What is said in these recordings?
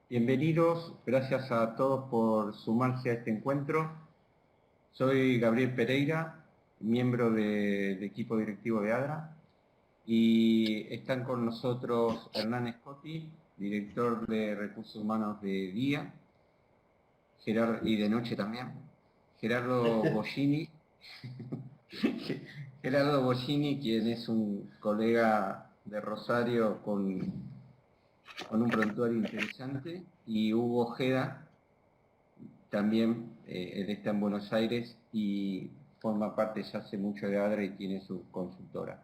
Bienvenidos, gracias a todos por sumarse a este encuentro. Soy Gabriel Pereira, miembro del equipo directivo de ADRA, y están con nosotros Hernán Scotti, director de Recursos Humanos de día, y de noche también, Gerardo Bollini, Gerardo Bollini, quien es un colega de Rosario con un prontuario interesante, y Hugo Ojeda, también él está en Buenos Aires y forma parte ya hace mucho de ADRA y tiene su consultora.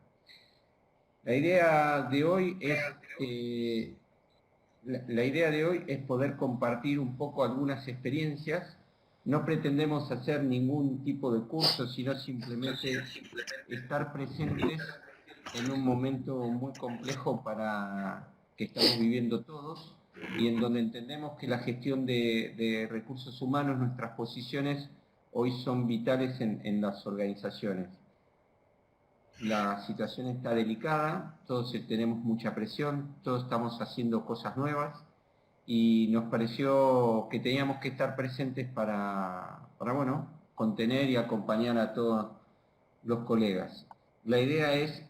La idea de hoy es poder compartir un poco algunas experiencias. No pretendemos hacer ningún tipo de curso, sino simplemente estar presentes en un momento muy complejo que estamos viviendo todos, y en donde entendemos que la gestión de recursos humanos, nuestras posiciones, hoy son vitales en las organizaciones. La situación está delicada, todos tenemos mucha presión, todos estamos haciendo cosas nuevas, y nos pareció que teníamos que estar presentes para contener y acompañar a todos los colegas. La idea es,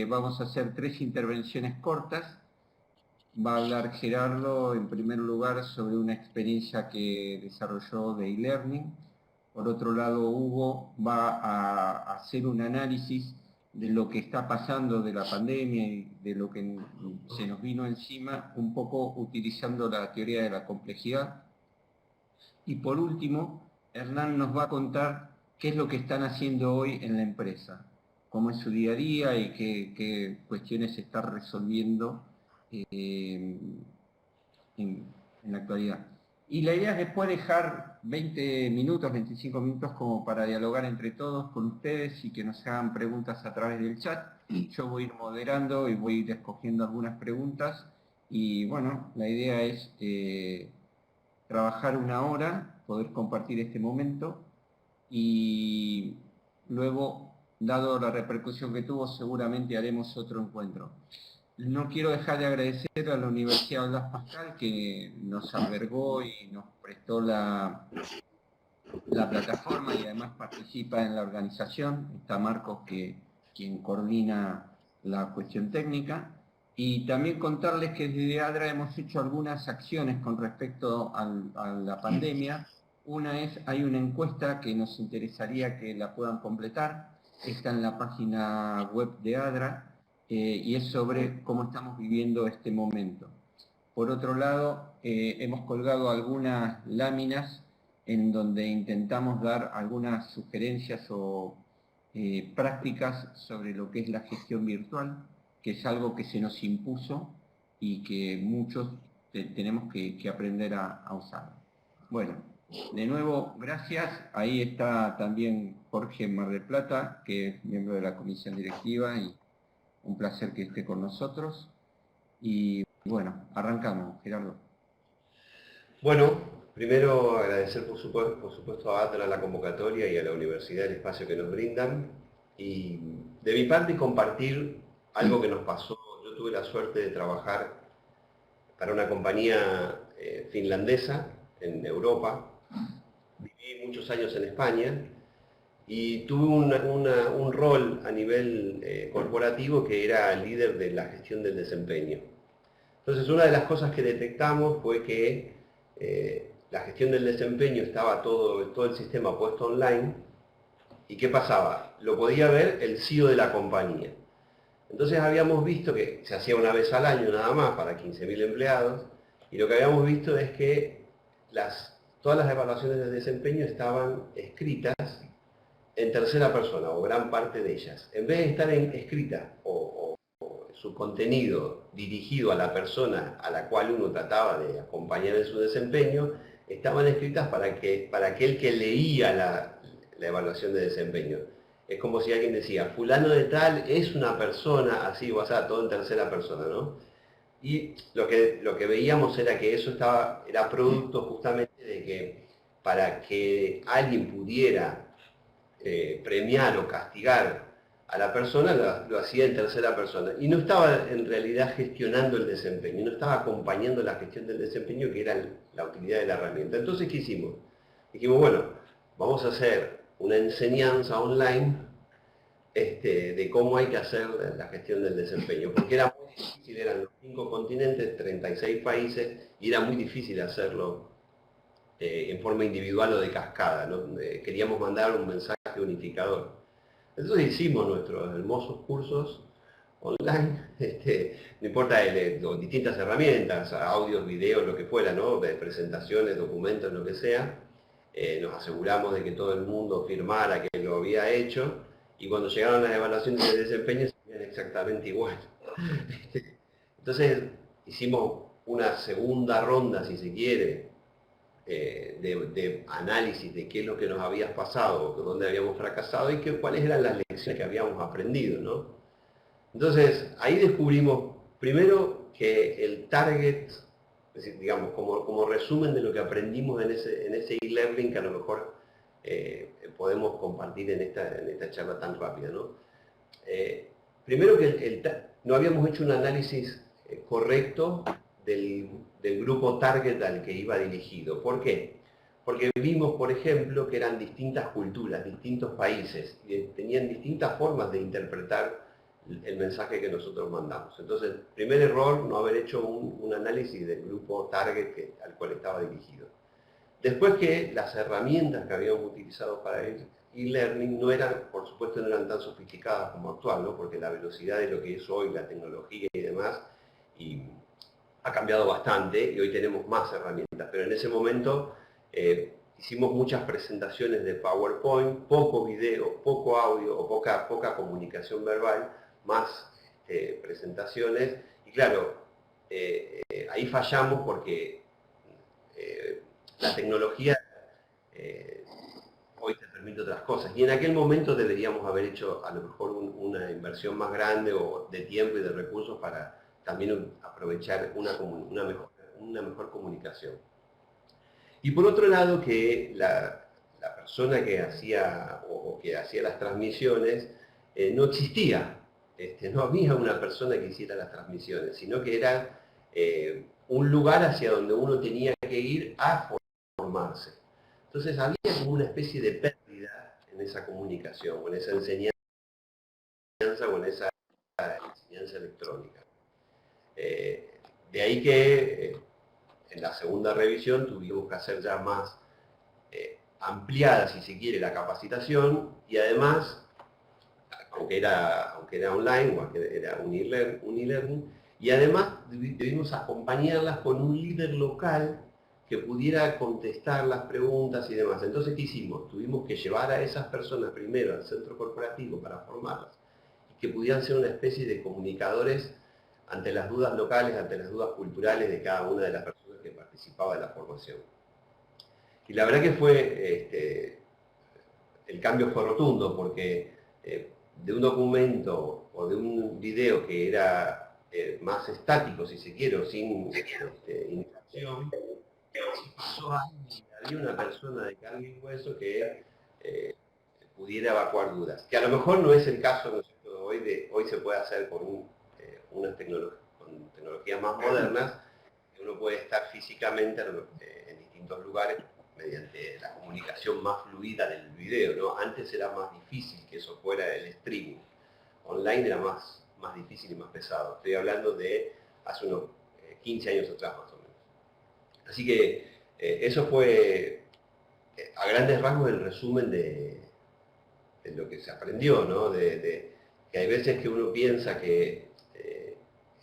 vamos a hacer 3 intervenciones cortas. Va a hablar Gerardo en primer lugar sobre una experiencia que desarrolló de e-learning. Por otro lado, Hugo va a hacer un análisis de lo que está pasando de la pandemia y de lo que se nos vino encima, un poco utilizando la teoría de la complejidad. Y por último, Hernán nos va a contar qué es lo que están haciendo hoy en la empresa, cómo es su día a día y qué cuestiones se están resolviendo en la actualidad. Y la idea es después dejar 20 minutos, 25 minutos como para dialogar entre todos con ustedes y que nos hagan preguntas a través del chat. Yo voy a ir moderando y voy a ir escogiendo algunas preguntas, y bueno, la idea es trabajar una hora, poder compartir este momento, y luego, dado la repercusión que tuvo, seguramente haremos otro encuentro. No quiero dejar de agradecer a la Universidad Blas Pascal, que nos albergó y nos prestó la plataforma y además participa en la organización. Está Marcos, quien coordina la cuestión técnica. Y también contarles que desde ADRA hemos hecho algunas acciones con respecto a la pandemia. Una es, hay una encuesta que nos interesaría que la puedan completar. Está en la página web de ADRA, y es sobre cómo estamos viviendo este momento. Por otro lado, hemos colgado algunas láminas en donde intentamos dar algunas sugerencias o prácticas sobre lo que es la gestión virtual, que es algo que se nos impuso y que muchos tenemos que aprender a usar. Bueno, de nuevo, gracias. Ahí está también Jorge Mar del Plata, que es miembro de la comisión directiva, y un placer que esté con nosotros. Y bueno, arrancamos, Gerardo. Bueno, primero agradecer por supuesto a ATRA la convocatoria y a la universidad el espacio que nos brindan. Y de mi parte compartir algo que nos pasó. Yo tuve la suerte de trabajar para una compañía finlandesa en Europa. Viví muchos años en España y tuve un rol a nivel corporativo que era líder de la gestión del desempeño. Entonces, una de las cosas que detectamos fue que la gestión del desempeño estaba todo el sistema puesto online. ¿Y qué pasaba? Lo podía ver el CEO de la compañía. Entonces habíamos visto que se hacía una vez al año nada más para 15.000 empleados, y lo que habíamos visto es que todas las evaluaciones de desempeño estaban escritas en tercera persona, o gran parte de ellas. En vez de estar escritas o su contenido dirigido a la persona a la cual uno trataba de acompañar en su desempeño, estaban escritas para aquel que leía la evaluación de desempeño. Es como si alguien decía, fulano de tal es una persona, así, o sea, todo en tercera persona, ¿no? Y lo que veíamos era que eso era producto justamente de que para que alguien pudiera premiar o castigar a la persona, lo hacía en tercera persona. Y no estaba en realidad gestionando el desempeño, no estaba acompañando la gestión del desempeño, que era la utilidad de la herramienta. Entonces, ¿qué hicimos? Dijimos, bueno, vamos a hacer una enseñanza online de cómo hay que hacer la gestión del desempeño, porque era muy difícil, eran los 5 continentes, 36 países, y era muy difícil hacerlo en forma individual o de cascada, ¿no? Queríamos mandar un mensaje unificador. Entonces hicimos nuestros hermosos cursos online, no importa, con distintas herramientas, audios, videos, lo que fuera, ¿no? De presentaciones, documentos, lo que sea. Nos aseguramos de que todo el mundo firmara que lo había hecho, y cuando llegaron las evaluaciones de desempeño salían exactamente igual. Entonces hicimos una segunda ronda, si se quiere, de análisis de qué es lo que nos había pasado, dónde habíamos fracasado y cuáles eran las lecciones que habíamos aprendido, ¿no? Entonces, ahí descubrimos, primero, que el target, es decir, digamos, como resumen de lo que aprendimos en ese e-learning, que a lo mejor podemos compartir en esta charla tan rápida, ¿no? Primero que no habíamos hecho un análisis correcto del grupo target al que iba dirigido. ¿Por qué? Porque vimos, por ejemplo, que eran distintas culturas, distintos países, y tenían distintas formas de interpretar el mensaje que nosotros mandamos. Entonces, primer error, no haber hecho un análisis del grupo target al cual estaba dirigido. Después, que las herramientas que habíamos utilizado para el e-learning no eran, por supuesto, no eran tan sofisticadas como actual, ¿no? Porque la velocidad de lo que es hoy, la tecnología y demás, ha cambiado bastante y hoy tenemos más herramientas. Pero en ese momento hicimos muchas presentaciones de PowerPoint, poco video, poco audio o poca comunicación verbal, más presentaciones. Y claro, ahí fallamos porque la tecnología hoy te permite otras cosas. Y en aquel momento deberíamos haber hecho a lo mejor una inversión más grande o de tiempo y de recursos para también aprovechar una mejor comunicación. Y por otro lado, que la persona que hacía que hacía las transmisiones no existía. No había una persona que hiciera las transmisiones, sino que era un lugar hacia donde uno tenía que ir a formarse. Entonces había como una especie de pérdida en esa comunicación, o en esa enseñanza, o en esa enseñanza electrónica. De ahí que en la segunda revisión tuvimos que hacer ya más ampliada, si se quiere, la capacitación, y además, aunque era online, o aunque era un e-learning, y además debimos acompañarlas con un líder local que pudiera contestar las preguntas y demás. Entonces, ¿qué hicimos? Tuvimos que llevar a esas personas primero al centro corporativo para formarlas, y que pudieran ser una especie de comunicadores ante las dudas locales, ante las dudas culturales de cada una de las personas que participaba de la formación. Y la verdad que fue, el cambio fue rotundo, porque de un documento o de un video que era más estático, si se quiere, o sin interacción, pasó a había una persona de carne y hueso que pudiera evacuar dudas. Que a lo mejor no es el caso, ¿no es cierto? Hoy se puede hacer con tecnologías más modernas, que uno puede estar físicamente en distintos lugares mediante la comunicación más fluida del video, ¿no? Antes era más difícil que eso fuera el streaming. Online era más difícil y más pesado. Estoy hablando de hace unos 15 años atrás, más o menos. Así que eso fue, a grandes rasgos, el resumen de lo que se aprendió, ¿no? Que hay veces que uno piensa que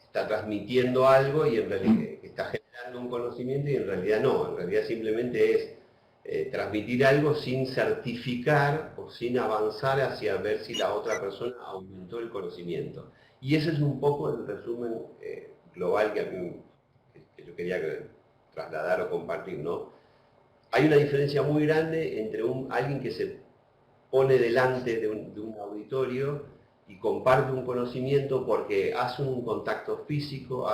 está transmitiendo algo y en realidad que está generando un conocimiento, y en realidad no. En realidad simplemente es transmitir algo sin certificar o sin avanzar hacia ver si la otra persona aumentó el conocimiento. Y ese es un poco el resumen global que yo quería trasladar o compartir, ¿no? Hay una diferencia muy grande entre alguien que se pone delante de un auditorio y comparte un conocimiento porque hace un contacto físico,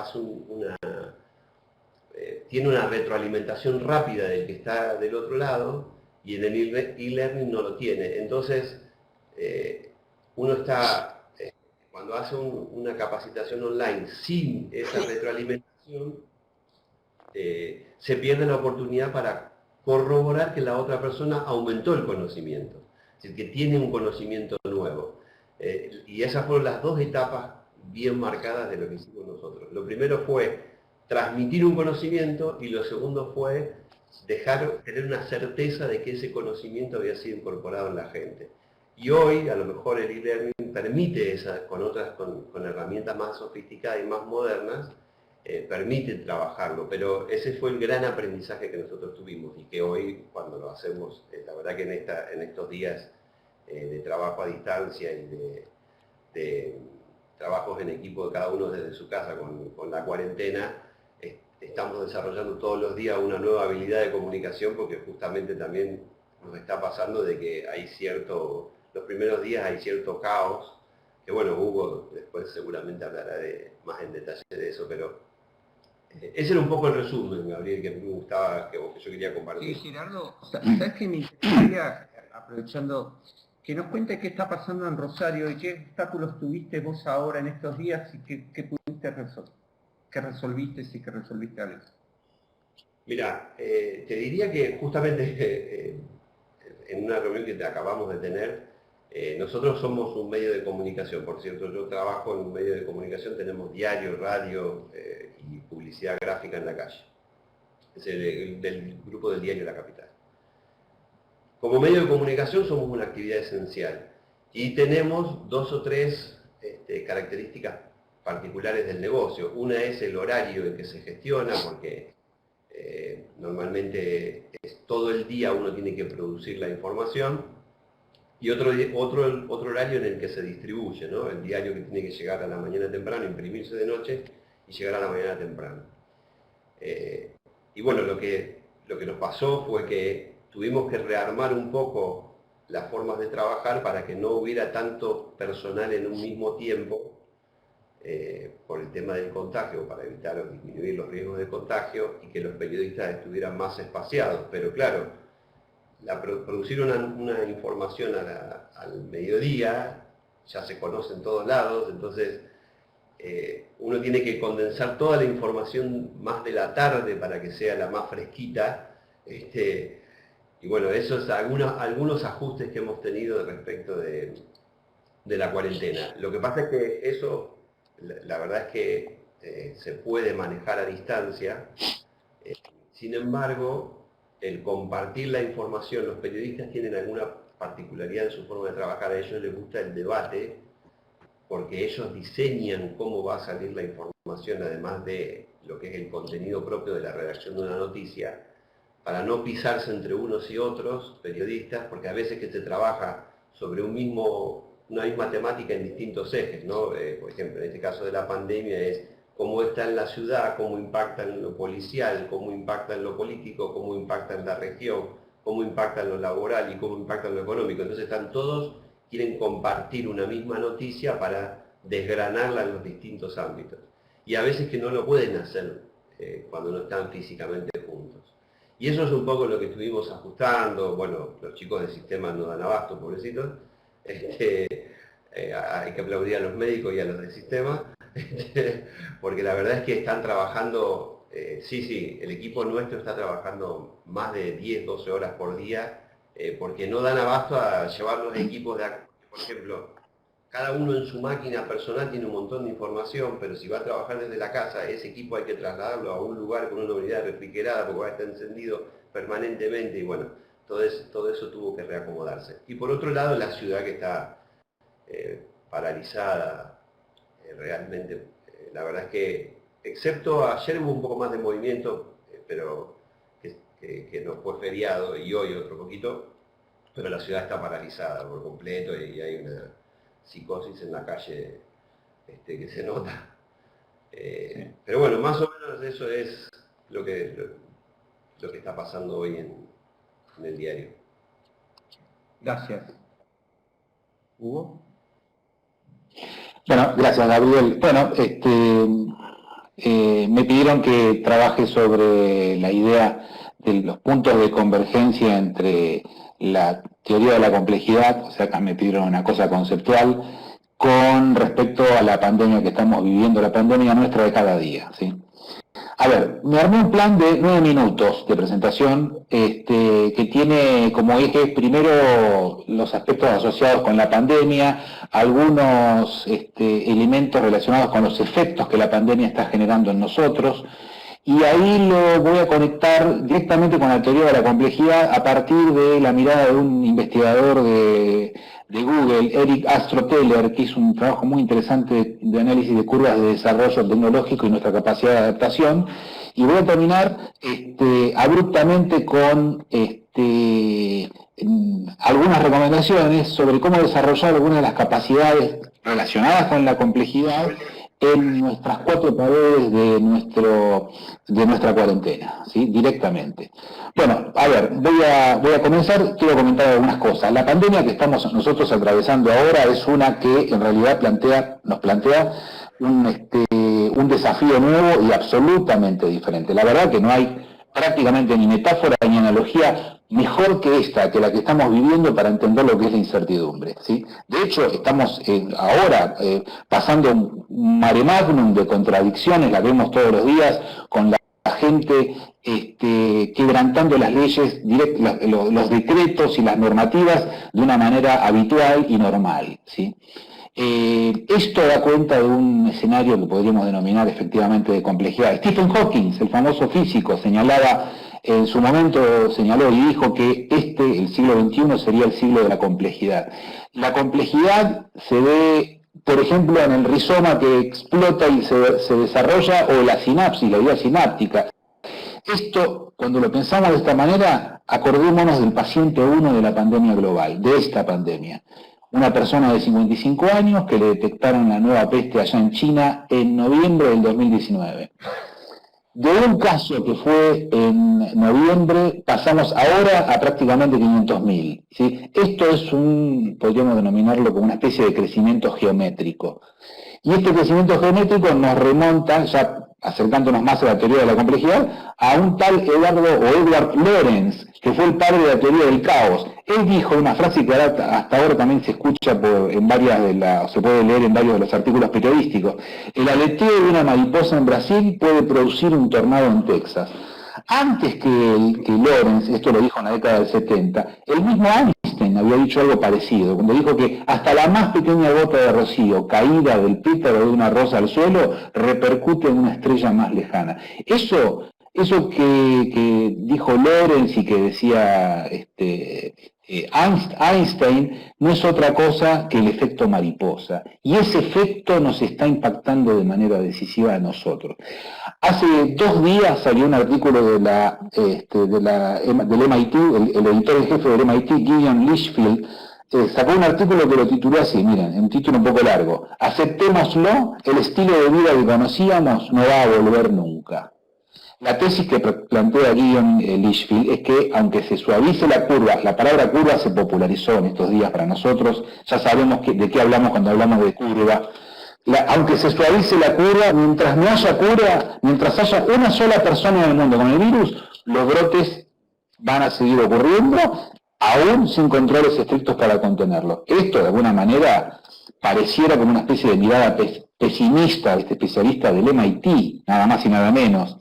tiene una retroalimentación rápida del que está del otro lado, y en el e-learning no lo tiene. Entonces, uno está, cuando hace una capacitación online sin esa retroalimentación, se pierde la oportunidad para corroborar que la otra persona aumentó el conocimiento, es decir, que tiene un conocimiento nuevo. Y esas fueron las dos etapas bien marcadas de lo que hicimos nosotros. Lo primero fue transmitir un conocimiento y lo segundo fue tener una certeza de que ese conocimiento había sido incorporado en la gente. Y hoy, a lo mejor el e-learning permite, con herramientas más sofisticadas y más modernas, permite trabajarlo, pero ese fue el gran aprendizaje que nosotros tuvimos y que hoy, cuando lo hacemos, la verdad que en estos días de trabajo a distancia y de trabajos en equipo de cada uno desde su casa con la cuarentena, estamos desarrollando todos los días una nueva habilidad de comunicación porque justamente también nos está pasando de que hay los primeros días hay cierto caos, que bueno, Hugo después seguramente hablará más en detalle de eso, pero ese era un poco el resumen, Gabriel, que me gustaba, que yo quería compartir. Sí, Gerardo, ¿sabes qué me interesaría, aprovechando, que nos cuente qué está pasando en Rosario y qué obstáculos tuviste vos ahora en estos días y qué pudiste resolver? ¿Qué resolviste, si que resolviste algo? Mira, te diría que justamente en una reunión que acabamos de tener, nosotros somos un medio de comunicación, por cierto, yo trabajo en un medio de comunicación, tenemos diario, radio y publicidad gráfica en la calle. Es del grupo del diario La Capital. Como medio de comunicación somos una actividad esencial y tenemos dos o tres características particulares del negocio. Una es el horario en que se gestiona, porque normalmente todo el día uno tiene que producir la información, y otro horario en el que se distribuye, ¿no? El diario que tiene que llegar a la mañana temprano, imprimirse de noche y llegar a la mañana temprano. Y bueno, lo que nos pasó fue que tuvimos que rearmar un poco las formas de trabajar para que no hubiera tanto personal en un mismo tiempo, por el tema del contagio, para evitar o disminuir los riesgos de contagio y que los periodistas estuvieran más espaciados. Pero claro, producir una información al mediodía ya se conoce en todos lados, entonces uno tiene que condensar toda la información más de la tarde para que sea la más fresquita, y bueno, eso es algunos ajustes que hemos tenido respecto de la cuarentena. Lo que pasa es que eso, la verdad es que se puede manejar a distancia, sin embargo, el compartir la información, los periodistas tienen alguna particularidad en su forma de trabajar, a ellos les gusta el debate, porque ellos diseñan cómo va a salir la información, además de lo que es el contenido propio de la redacción de una noticia, para no pisarse entre unos y otros periodistas, porque a veces que se trabaja sobre una misma temática en distintos ejes, ¿no? Por ejemplo, en este caso de la pandemia es cómo está en la ciudad, cómo impacta en lo policial, cómo impacta en lo político, cómo impacta en la región, cómo impacta en lo laboral y cómo impacta en lo económico. Entonces quieren compartir una misma noticia para desgranarla en los distintos ámbitos. Y a veces que no lo pueden hacer cuando no están físicamente juntos. Y eso es un poco lo que estuvimos ajustando. Bueno, los chicos de sistemas no dan abasto, pobrecitos. Hay que aplaudir a los médicos y a los de sistema, porque la verdad es que están trabajando, sí, el equipo nuestro está trabajando más de 10, 12 horas por día, porque no dan abasto a llevar los equipos por ejemplo, cada uno en su máquina personal tiene un montón de información, pero si va a trabajar desde la casa, ese equipo hay que trasladarlo a un lugar con una unidad refrigerada porque va a estar encendido permanentemente y bueno, todo eso tuvo que reacomodarse. Y por otro lado, la ciudad que está paralizada realmente, la verdad es que, excepto ayer hubo un poco más de movimiento, pero que no fue feriado y hoy otro poquito, pero la ciudad está paralizada por completo y hay una psicosis en la calle que se nota. Sí. Pero bueno, más o menos eso es lo que está pasando hoy en el diario. Gracias. ¿Hugo? Bueno, gracias, Gabriel. Bueno, me pidieron que trabaje sobre la idea de los puntos de convergencia entre la teoría de la complejidad, o sea, acá me pidieron una cosa conceptual, con respecto a la pandemia que estamos viviendo, la pandemia nuestra de cada día, ¿sí? A ver, me armé un plan de 9 minutos de presentación que tiene como eje primero los aspectos asociados con la pandemia, algunos elementos relacionados con los efectos que la pandemia está generando en nosotros, y ahí lo voy a conectar directamente con la teoría de la complejidad a partir de la mirada de un investigador de Google, Eric Astroteller, que hizo un trabajo muy interesante de análisis de curvas de desarrollo tecnológico y nuestra capacidad de adaptación. Y voy a terminar abruptamente con algunas recomendaciones sobre cómo desarrollar algunas de las capacidades relacionadas con la complejidad en nuestras 4 paredes de nuestra cuarentena, ¿sí? Directamente. Bueno, a ver, voy a comenzar, quiero comentar algunas cosas. La pandemia que estamos nosotros atravesando ahora es una que en realidad nos plantea un desafío nuevo y absolutamente diferente. La verdad que no hay prácticamente ni metáfora ni analogía mejor que esta, que la que estamos viviendo para entender lo que es la incertidumbre, ¿sí? De hecho, estamos ahora pasando un mare magnum de contradicciones, la vemos todos los días, con la gente quebrantando las leyes, los decretos y las normativas de una manera habitual y normal, ¿sí? Esto da cuenta de un escenario que podríamos denominar efectivamente de complejidad. Stephen Hawking, el famoso físico, en su momento señaló y dijo que el siglo XXI sería el siglo de la complejidad. La complejidad se ve, por ejemplo, en el rizoma que explota y se desarrolla, o la sinapsis, la vía sináptica. Esto, cuando lo pensamos de esta manera, acordémonos del paciente 1 de la pandemia global, de esta pandemia. Una persona de 55 años que le detectaron la nueva peste allá en China en noviembre del 2019. De un caso que fue en noviembre, pasamos ahora a prácticamente 500.000, ¿sí? Esto es podríamos denominarlo como una especie de crecimiento geométrico. Y este crecimiento geométrico nos remonta, ya acercándonos más a la teoría de la complejidad, a un tal Edward Lorenz, que fue el padre de la teoría del caos. Él dijo una frase que hasta ahora también se escucha se puede leer en varios de los artículos periodísticos. El aleteo de una mariposa en Brasil puede producir un tornado en Texas. Antes que Lorenz, esto lo dijo en la década del 70, el mismo Einstein había dicho algo parecido, cuando dijo que hasta la más pequeña gota de rocío caída del pétalo de una rosa al suelo repercute en una estrella más lejana. Eso que dijo Lorenz y que decía Einstein no es otra cosa que el efecto mariposa, y ese efecto nos está impactando de manera decisiva a nosotros. Hace 2 días salió un artículo del MIT, el editor en jefe del MIT, Gideon Lichfield, sacó un artículo que lo tituló así, miren, un título un poco largo: aceptémoslo, el estilo de vida que conocíamos no va a volver nunca. La tesis que plantea Gideon Lichfield es que, aunque se suavice la curva, la palabra curva se popularizó en estos días para nosotros, ya sabemos de qué hablamos cuando hablamos de curva. Aunque se suavice la curva, mientras no haya cura, mientras haya una sola persona en el mundo con el virus, los brotes van a seguir ocurriendo, aún sin controles estrictos para contenerlo. Esto, de alguna manera, pareciera como una especie de mirada pesimista de este especialista del MIT, nada más y nada menos.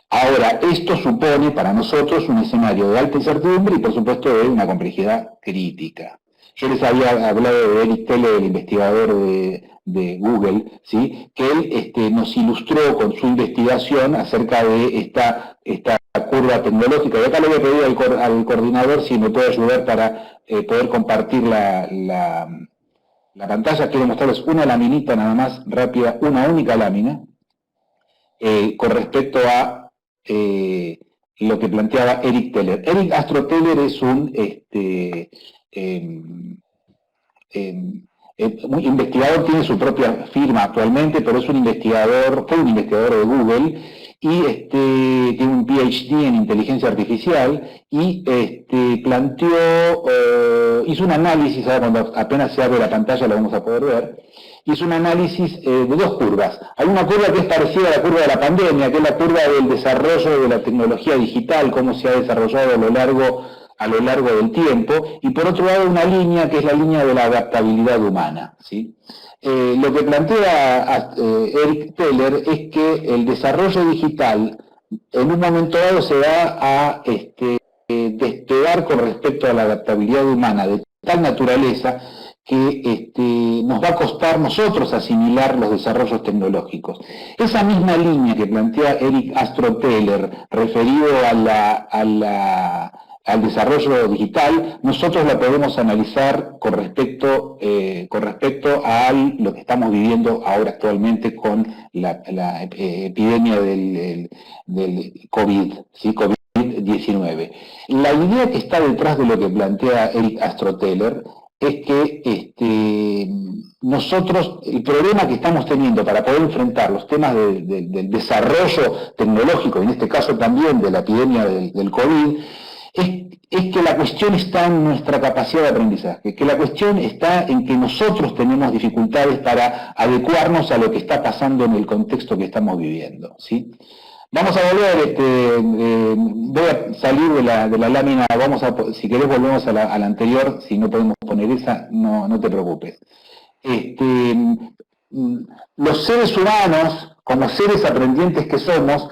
Ahora, esto supone para nosotros un escenario de alta incertidumbre y, por supuesto, de una complejidad crítica. Yo les había hablado de Eric Teller, el investigador de Google, ¿sí? Que él nos ilustró con su investigación acerca de esta curva tecnológica. Y acá le voy a pedir al coordinador si me puede ayudar para poder compartir la pantalla. Quiero mostrarles una laminita nada más rápida, una única lámina, con respecto a lo que planteaba Eric Teller. Eric Astroteller es un investigador, tiene su propia firma actualmente, pero fue un investigador de Google y tiene un PhD en inteligencia artificial y hizo un análisis, ahora cuando apenas se abre la pantalla lo vamos a poder ver, hizo un análisis de 2 curvas. Hay una curva que es parecida a la curva de la pandemia, que es la curva del desarrollo de la tecnología digital, cómo se ha desarrollado a lo largo a lo largo del tiempo, y por otro lado una línea que es la línea de la adaptabilidad humana, ¿sí? Lo que plantea Eric Teller es que el desarrollo digital en un momento dado se va a despegar con respecto a la adaptabilidad humana de tal naturaleza que nos va a costar nosotros asimilar los desarrollos tecnológicos. Esa misma línea que plantea Eric Astroteller referido al desarrollo digital, nosotros la podemos analizar con respecto a lo que estamos viviendo ahora actualmente con la epidemia del COVID, ¿sí? COVID-19. La idea que está detrás de lo que plantea Eric Astroteller es que nosotros, el problema que estamos teniendo para poder enfrentar los temas del desarrollo tecnológico, en este caso también de la epidemia del COVID, es que la cuestión está en nuestra capacidad de aprendizaje, que la cuestión está en que nosotros tenemos dificultades para adecuarnos a lo que está pasando en el contexto que estamos viviendo, ¿sí? Vamos a volver, voy a salir de la lámina, si querés volvemos a la anterior, si no podemos poner esa, no te preocupes. Los seres humanos, como seres aprendientes que somos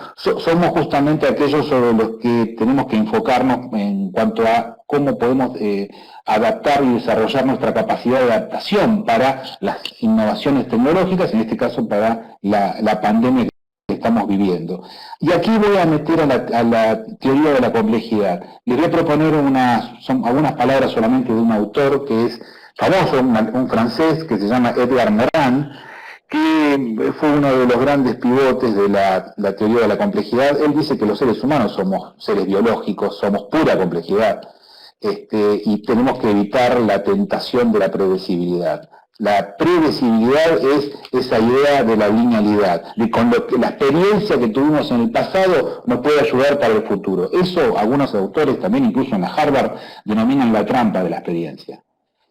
justamente aquellos sobre los que tenemos que enfocarnos en cuanto a cómo podemos adaptar y desarrollar nuestra capacidad de adaptación para las innovaciones tecnológicas, en este caso para la pandemia que estamos viviendo. Y aquí voy a meter a la teoría de la complejidad. Les voy a proponer algunas palabras solamente de un autor que es famoso, un francés que se llama Edgar Morin, que fue uno de los grandes pivotes de la teoría de la complejidad. Él dice que los seres humanos somos seres biológicos, somos pura complejidad, y tenemos que evitar la tentación de la predecibilidad. La predecibilidad es esa idea de la linealidad, de la experiencia que tuvimos en el pasado nos puede ayudar para el futuro. Eso algunos autores, también incluso en la Harvard, denominan la trampa de la experiencia.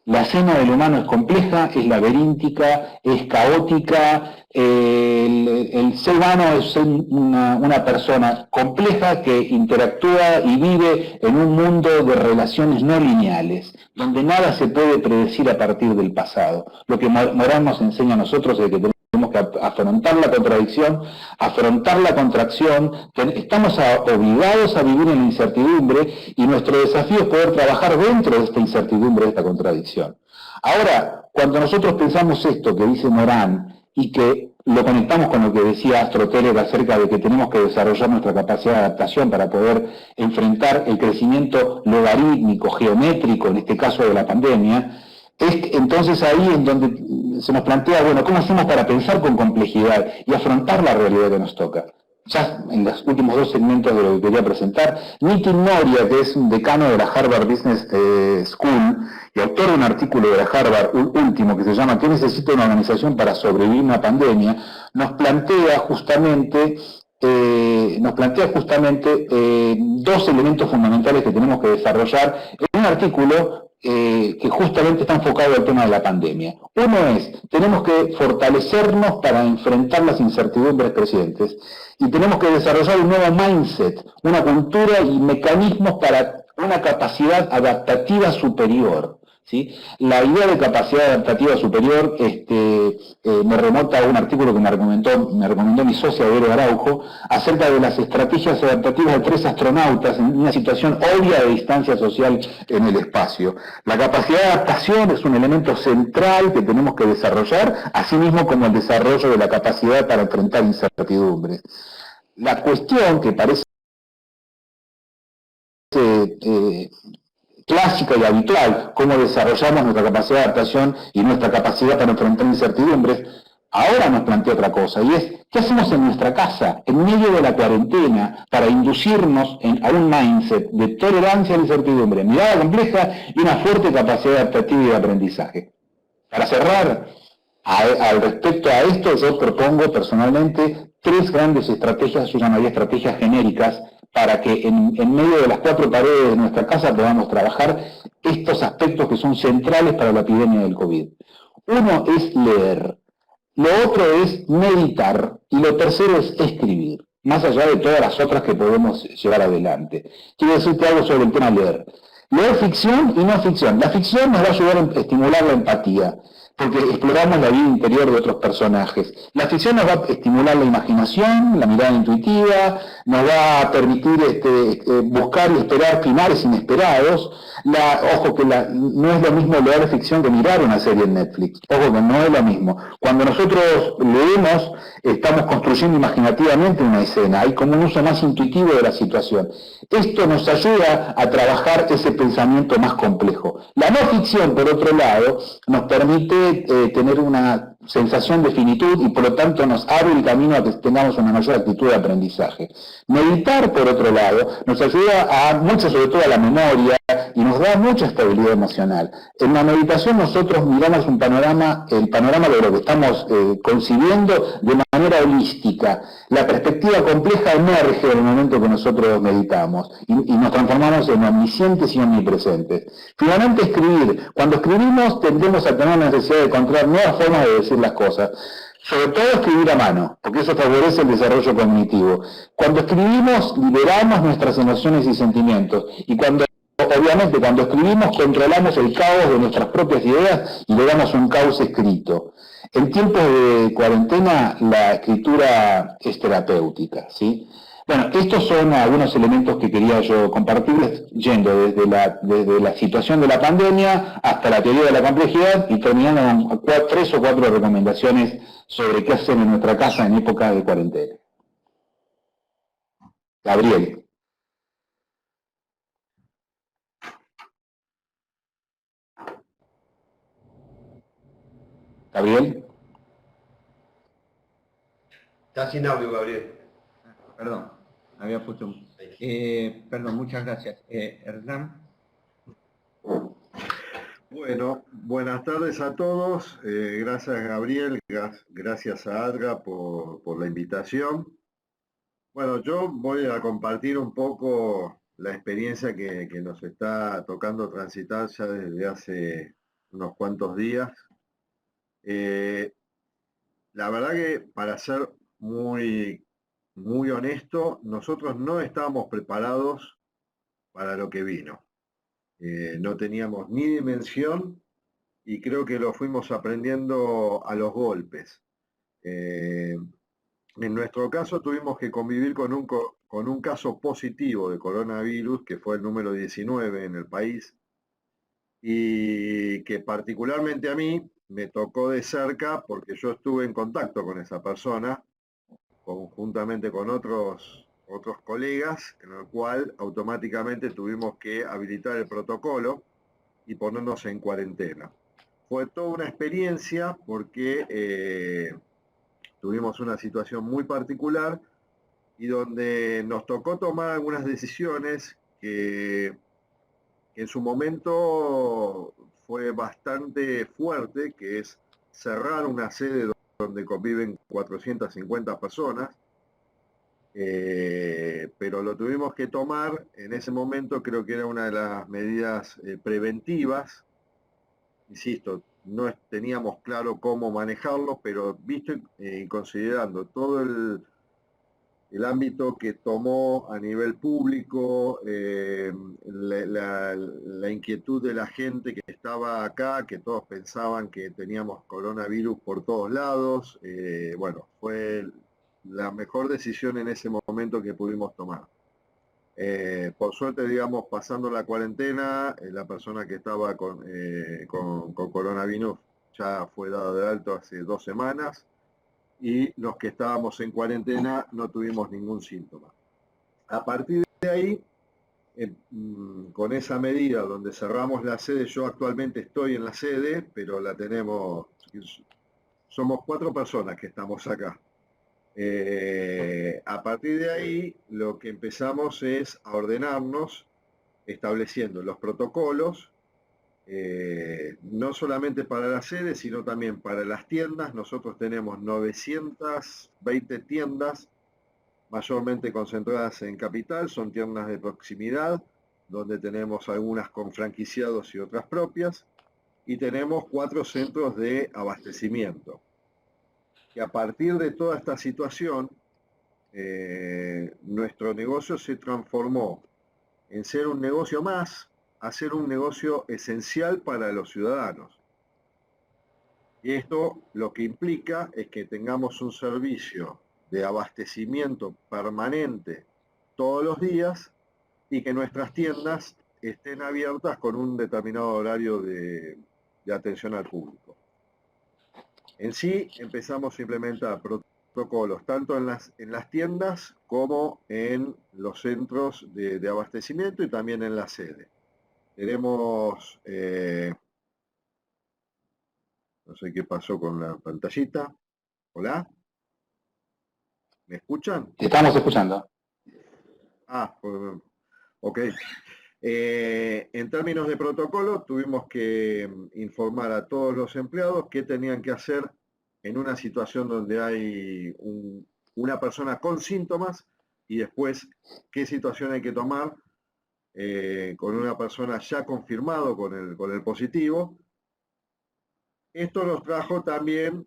La escena del humano es compleja, es laberíntica, es caótica. El ser humano es una persona compleja que interactúa y vive en un mundo de relaciones no lineales, donde nada se puede predecir a partir del pasado. Lo que Morin nos enseña a nosotros es que tenemos que afrontar la contradicción, afrontar la contracción, estamos obligados a vivir en la incertidumbre y nuestro desafío es poder trabajar dentro de esta incertidumbre, de esta contradicción. Ahora, cuando nosotros pensamos esto que dice Morin y que lo conectamos con lo que decía Astroteller acerca de que tenemos que desarrollar nuestra capacidad de adaptación para poder enfrentar el crecimiento logarítmico, geométrico, en este caso de la pandemia, es entonces ahí en donde se nos plantea, bueno, ¿cómo hacemos para pensar con complejidad y afrontar la realidad que nos toca? Ya en los últimos dos segmentos de lo que quería presentar, Nitin Noria, que es un decano de la Harvard Business School y autor de un artículo de la Harvard último que se llama ¿Qué necesita una organización para sobrevivir una pandemia?, nos plantea justamente dos elementos fundamentales que tenemos que desarrollar en un artículo que justamente está enfocado al tema de la pandemia. Uno es, tenemos que fortalecernos para enfrentar las incertidumbres presentes y tenemos que desarrollar un nuevo mindset, una cultura y mecanismos para una capacidad adaptativa superior, ¿sí? La idea de capacidad adaptativa superior me remota a un artículo que me recomendó mi socia Vero Araujo acerca de las estrategias adaptativas de 3 astronautas en una situación obvia de distancia social en el espacio. La capacidad de adaptación es un elemento central que tenemos que desarrollar, así mismo como el desarrollo de la capacidad para enfrentar incertidumbres. La cuestión que parece clásica y habitual, cómo desarrollamos nuestra capacidad de adaptación y nuestra capacidad para enfrentar incertidumbres, ahora nos plantea otra cosa, y es, ¿qué hacemos en nuestra casa, en medio de la cuarentena, para inducirnos a un mindset de tolerancia a la incertidumbre, mirada compleja y una fuerte capacidad adaptativa y de aprendizaje? Para cerrar, al respecto a esto, yo propongo personalmente 3 grandes estrategias, yo llamaría estrategias genéricas, para que en medio de las 4 paredes de nuestra casa podamos trabajar estos aspectos que son centrales para la epidemia del COVID. Uno es leer, lo otro es meditar y lo tercero es escribir, más allá de todas las otras que podemos llevar adelante. Quiero decirte algo sobre el tema leer. leer ficción y no ficción. La ficción nos va a ayudar a estimular la empatía, porque exploramos la vida interior de otros personajes. La ficción nos va a estimular la imaginación, la mirada intuitiva, nos va a permitir buscar y esperar finales inesperados. Ojo que no es lo mismo leer ficción que mirar una serie en Netflix. Ojo que no es lo mismo. Cuando nosotros leemos, estamos construyendo imaginativamente una escena. Hay como un uso más intuitivo de la situación. Esto nos ayuda a trabajar ese pensamiento más complejo. La no ficción, por otro lado, nos permite tener una sensación de finitud y por lo tanto nos abre el camino a que tengamos una mayor actitud de aprendizaje. Meditar, por otro lado, nos ayuda mucho, sobre todo a la memoria, y nos da mucha estabilidad emocional. En la meditación nosotros miramos el panorama de lo que estamos concibiendo de manera holística. La perspectiva compleja emerge en el momento que nosotros meditamos y nos transformamos en omniscientes y omnipresentes. Finalmente, escribir. Cuando escribimos tendemos a tener la necesidad de encontrar nuevas formas de decir las cosas. Sobre todo escribir a mano, porque eso favorece el desarrollo cognitivo. Cuando escribimos, liberamos nuestras emociones y sentimientos. Y obviamente, cuando escribimos, controlamos el caos de nuestras propias ideas y le damos un cauce escrito. En tiempos de cuarentena, la escritura es terapéutica, ¿sí? Bueno, estos son algunos elementos que quería yo compartirles, yendo desde la situación de la pandemia hasta la teoría de la complejidad y terminando con 3 o 4 recomendaciones sobre qué hacer en nuestra casa en época de cuarentena. Gabriel. ¿Gabriel? Está sin audio, Gabriel. Perdón, había puesto un... perdón, muchas gracias. Hernán. Bueno, buenas tardes a todos. Gracias, Gabriel. Gracias a Adra por la invitación. Bueno, yo voy a compartir un poco la experiencia que nos está tocando transitar ya desde hace unos cuantos días. La verdad que, para ser muy honesto, nosotros no estábamos preparados para lo que vino. No teníamos ni dimensión y creo que lo fuimos aprendiendo a los golpes. En nuestro caso tuvimos que convivir con un caso positivo de coronavirus, que fue el número 19 en el país, y que particularmente a mí me tocó de cerca porque yo estuve en contacto con esa persona, conjuntamente con otros colegas, en el cual automáticamente tuvimos que habilitar el protocolo y ponernos en cuarentena. Fue toda una experiencia porque tuvimos una situación muy particular y donde nos tocó tomar algunas decisiones que en su momento fue bastante fuerte, que es cerrar una sede donde conviven 450 personas, pero lo tuvimos que tomar en ese momento. Creo que era una de las medidas preventivas. Insisto, no teníamos claro cómo manejarlo, pero visto y considerando todo el ámbito que tomó a nivel público, la inquietud de la gente que estaba acá, que todos pensaban que teníamos coronavirus por todos lados, bueno, fue la mejor decisión en ese momento que pudimos tomar. Por suerte, digamos, pasando la cuarentena, la persona que estaba con coronavirus ya fue dada de alto hace 2 semanas, y los que estábamos en cuarentena no tuvimos ningún síntoma. A partir de ahí, con esa medida donde cerramos la sede, yo actualmente estoy en la sede, pero la tenemos, somos 4 personas que estamos acá. A partir de ahí, lo que empezamos es a ordenarnos, estableciendo los protocolos, no solamente para la sede, sino también para las tiendas. Nosotros tenemos 920 tiendas, mayormente concentradas en Capital, son tiendas de proximidad, donde tenemos algunas con franquiciados y otras propias, y tenemos 4 centros de abastecimiento. Y a partir de toda esta situación, nuestro negocio se transformó en ser un negocio más, a ser un negocio esencial para los ciudadanos. Y esto lo que implica es que tengamos un servicio de abastecimiento permanente todos los días y que nuestras tiendas estén abiertas con un determinado horario de atención al público. En sí, empezamos a implementar protocolos tanto en las tiendas como en los centros de abastecimiento y también en la sede. Tenemos, no sé qué pasó con la pantallita. ¿Hola? ¿Me escuchan? Te estamos escuchando. Ah, ok. En términos de protocolo, tuvimos que informar a todos los empleados qué tenían que hacer en una situación donde hay una persona con síntomas y después qué situación hay que tomar con una persona ya confirmado con el positivo. Esto nos trajo también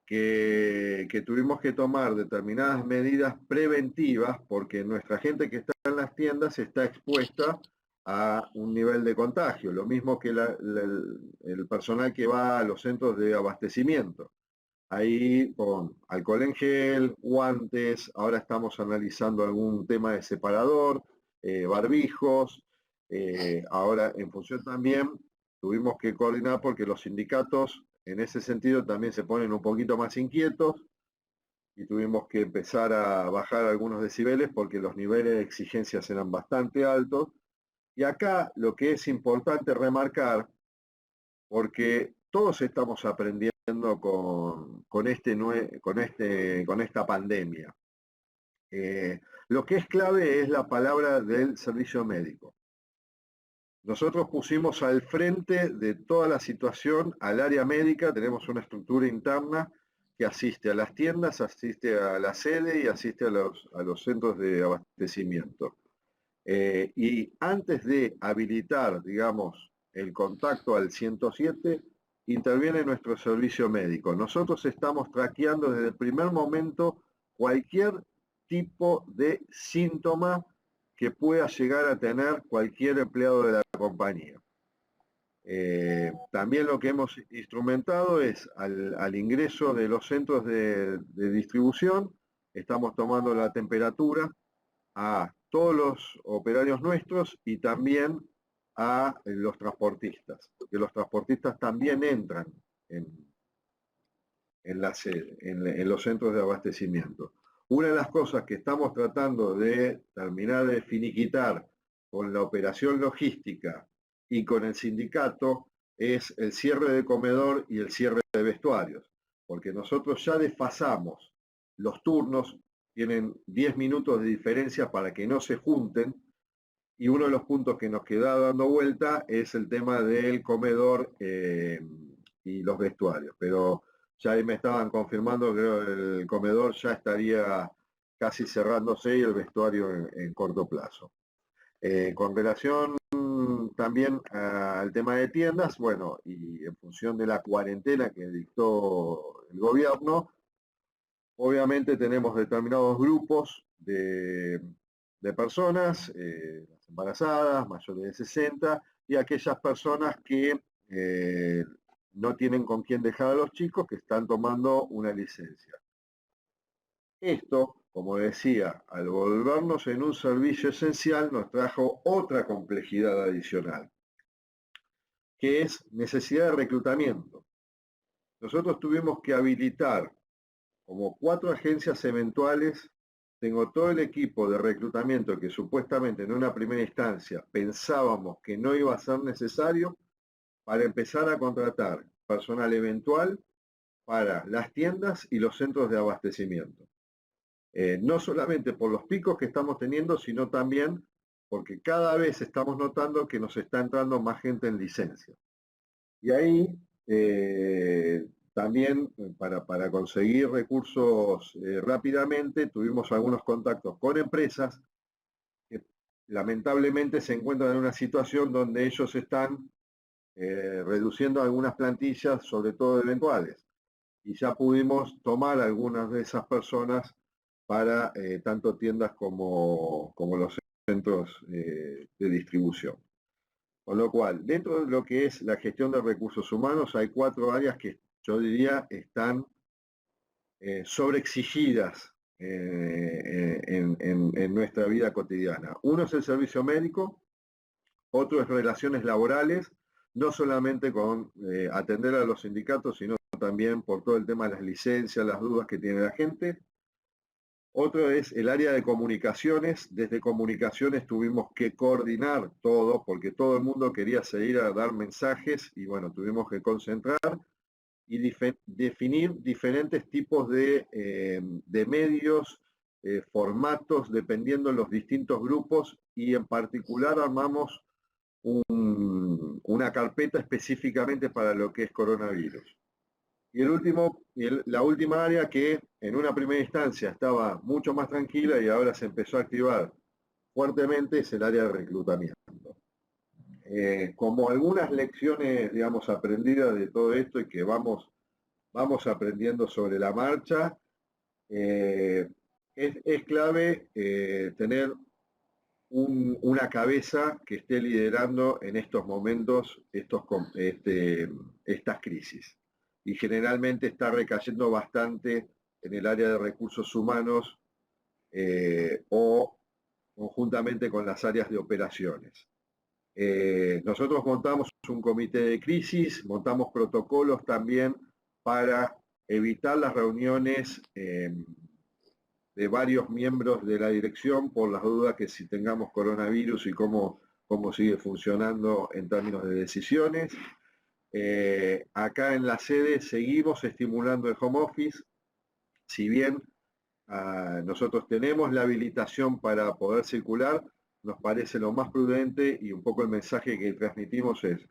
que tuvimos que tomar determinadas medidas preventivas porque nuestra gente que está en las tiendas está expuesta a un nivel de contagio, lo mismo que el personal que va a los centros de abastecimiento. Ahí con alcohol en gel, guantes, ahora estamos analizando algún tema de separador, barbijos, ahora en función también tuvimos que coordinar porque los sindicatos en ese sentido también se ponen un poquito más inquietos y tuvimos que empezar a bajar algunos decibeles porque los niveles de exigencias eran bastante altos. Y acá lo que es importante remarcar, porque todos estamos aprendiendo con esta pandemia. Lo que es clave es la palabra del servicio médico. Nosotros pusimos al frente de toda la situación al área médica, tenemos una estructura interna que asiste a las tiendas, asiste a la sede y asiste a los centros de abastecimiento. Y antes de habilitar, digamos, el contacto al 107, interviene nuestro servicio médico. Nosotros estamos traqueando desde el primer momento cualquier tipo de síntoma que pueda llegar a tener cualquier empleado de la compañía. También lo que hemos instrumentado es al ingreso de los centros de distribución, estamos tomando la temperatura a todos los operarios nuestros y también a los transportistas, porque los transportistas también entran en la sede, en los centros de abastecimiento. Una de las cosas que estamos tratando de terminar de finiquitar con la operación logística y con el sindicato es el cierre de comedor y el cierre de vestuarios, porque nosotros ya desfasamos los turnos, tienen 10 minutos de diferencia para que no se junten, y uno de los puntos que nos queda dando vuelta es el tema del comedor y los vestuarios, pero ya ahí me estaban confirmando que el comedor ya estaría casi cerrándose y el vestuario en corto plazo. Con relación también al tema de tiendas, bueno, y en función de la cuarentena que dictó el gobierno, obviamente tenemos determinados grupos de personas, las embarazadas, mayores de 60, y aquellas personas que no tienen con quién dejar a los chicos, que están tomando una licencia. Esto, como decía, al volvernos en un servicio esencial, nos trajo otra complejidad adicional, que es necesidad de reclutamiento. Nosotros tuvimos que habilitar como 4 agencias eventuales. Tengo todo el equipo de reclutamiento que supuestamente en una primera instancia pensábamos que no iba a ser necesario para empezar a contratar personal eventual para las tiendas y los centros de abastecimiento. No solamente por los picos que estamos teniendo, sino también porque cada vez estamos notando que nos está entrando más gente en licencia. Y ahí también para conseguir recursos rápidamente tuvimos algunos contactos con empresas que lamentablemente se encuentran en una situación donde ellos están reduciendo algunas plantillas, sobre todo eventuales. Y ya pudimos tomar algunas de esas personas para tanto tiendas como los centros de distribución. Con lo cual, dentro de lo que es la gestión de recursos humanos, hay 4 áreas que yo diría están sobreexigidas en nuestra vida cotidiana. Uno es el servicio médico, otro es relaciones laborales, no solamente con atender a los sindicatos, sino también por todo el tema de las licencias, las dudas que tiene la gente. Otro es el área de comunicaciones. Desde comunicaciones tuvimos que coordinar todo, porque todo el mundo quería seguir a dar mensajes y bueno, tuvimos que concentrar y definir diferentes tipos de medios, formatos, dependiendo de los distintos grupos, y en particular armamos una carpeta específicamente para lo que es coronavirus. Y la última área que en una primera instancia estaba mucho más tranquila y ahora se empezó a activar fuertemente es el área de reclutamiento. Como algunas lecciones, digamos, aprendidas de todo esto y que vamos aprendiendo sobre la marcha, es clave tener una cabeza que esté liderando en estos momentos estas crisis. Y generalmente está recayendo bastante en el área de recursos humanos o conjuntamente con las áreas de operaciones. Nosotros montamos un comité de crisis, montamos protocolos también para evitar las reuniones de varios miembros de la dirección por las dudas que si tengamos coronavirus y cómo sigue funcionando en términos de decisiones. Acá en la sede seguimos estimulando el home office, si bien nosotros tenemos la habilitación para poder circular, nos parece lo más prudente y un poco el mensaje que transmitimos es,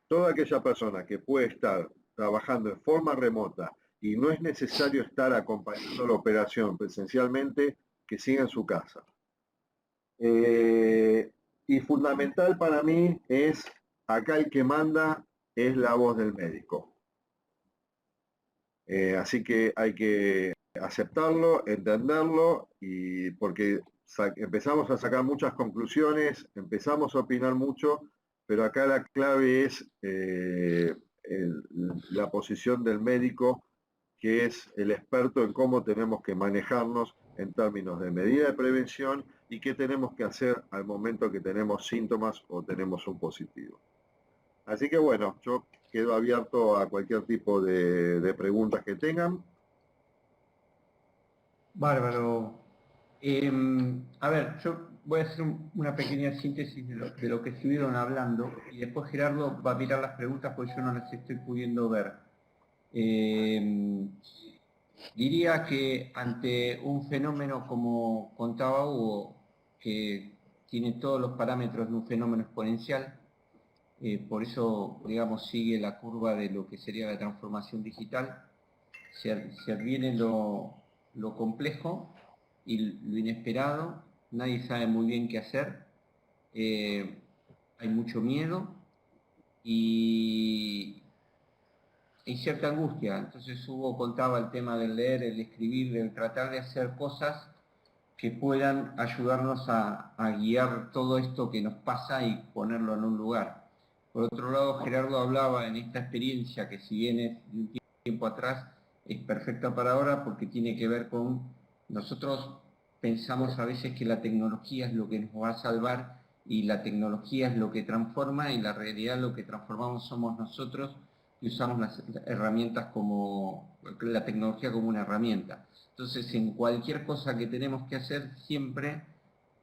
toda aquella persona que puede estar trabajando en forma remota y no es necesario estar acompañando la operación presencialmente, que siga en su casa. Y fundamental para mí es, acá el que manda es la voz del médico. Así que hay que aceptarlo, entenderlo, y porque empezamos a sacar muchas conclusiones, empezamos a opinar mucho, pero acá la clave es la posición del médico, que es el experto en cómo tenemos que manejarnos en términos de medida de prevención y qué tenemos que hacer al momento que tenemos síntomas o tenemos un positivo. Así que bueno, yo quedo abierto a cualquier tipo de preguntas que tengan. Bárbaro. A ver, yo voy a hacer una pequeña síntesis de lo que estuvieron hablando y después Gerardo va a mirar las preguntas porque yo no las estoy pudiendo ver. Diría que ante un fenómeno como contaba Hugo, que tiene todos los parámetros de un fenómeno exponencial, por eso, digamos, sigue la curva de lo que sería la transformación digital, se adviene lo complejo y lo inesperado, nadie sabe muy bien qué hacer, hay mucho miedo y cierta angustia. Entonces Hugo contaba el tema del leer, el escribir, del tratar de hacer cosas que puedan ayudarnos a guiar todo esto que nos pasa y ponerlo en un lugar. Por otro lado, Gerardo hablaba en esta experiencia que si bien es de un tiempo atrás, es perfecta para ahora porque tiene que ver con, nosotros pensamos a veces que la tecnología es lo que nos va a salvar y la tecnología es lo que transforma y la realidad lo que transformamos somos nosotros y usamos las herramientas como, la tecnología como una herramienta. Entonces en cualquier cosa que tenemos que hacer siempre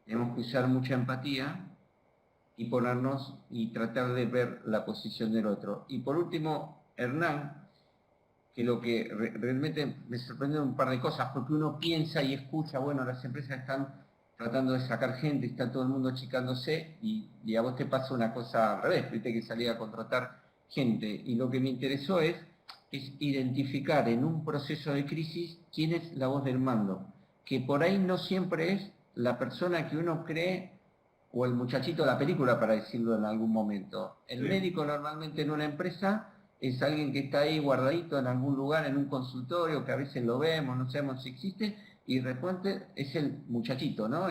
tenemos que usar mucha empatía y ponernos y tratar de ver la posición del otro. Y por último, Hernán, que lo que realmente me sorprendió un par de cosas, porque uno piensa y escucha, bueno, las empresas están tratando de sacar gente, está todo el mundo achicándose y a vos te pasa una cosa al revés, viste que salía a contratar gente. Y lo que me interesó es identificar en un proceso de crisis quién es la voz del mando, que por ahí no siempre es la persona que uno cree o el muchachito de la película, para decirlo en algún momento. El médico normalmente en una empresa es alguien que está ahí guardadito en algún lugar, en un consultorio, que a veces lo vemos, no sabemos si existe, y de repente es el muchachito, ¿no?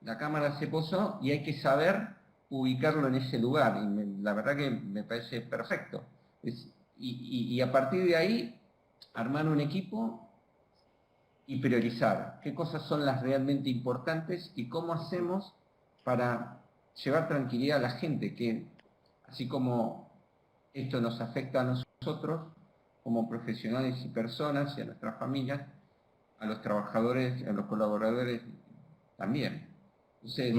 La cámara se posó y hay que saber ubicarlo en ese lugar, y la verdad que me parece perfecto. Y a partir de ahí, armar un equipo y priorizar qué cosas son las realmente importantes y cómo hacemos para llevar tranquilidad a la gente, que así como esto nos afecta a nosotros como profesionales y personas y a nuestras familias, a los trabajadores, a los colaboradores también. Entonces,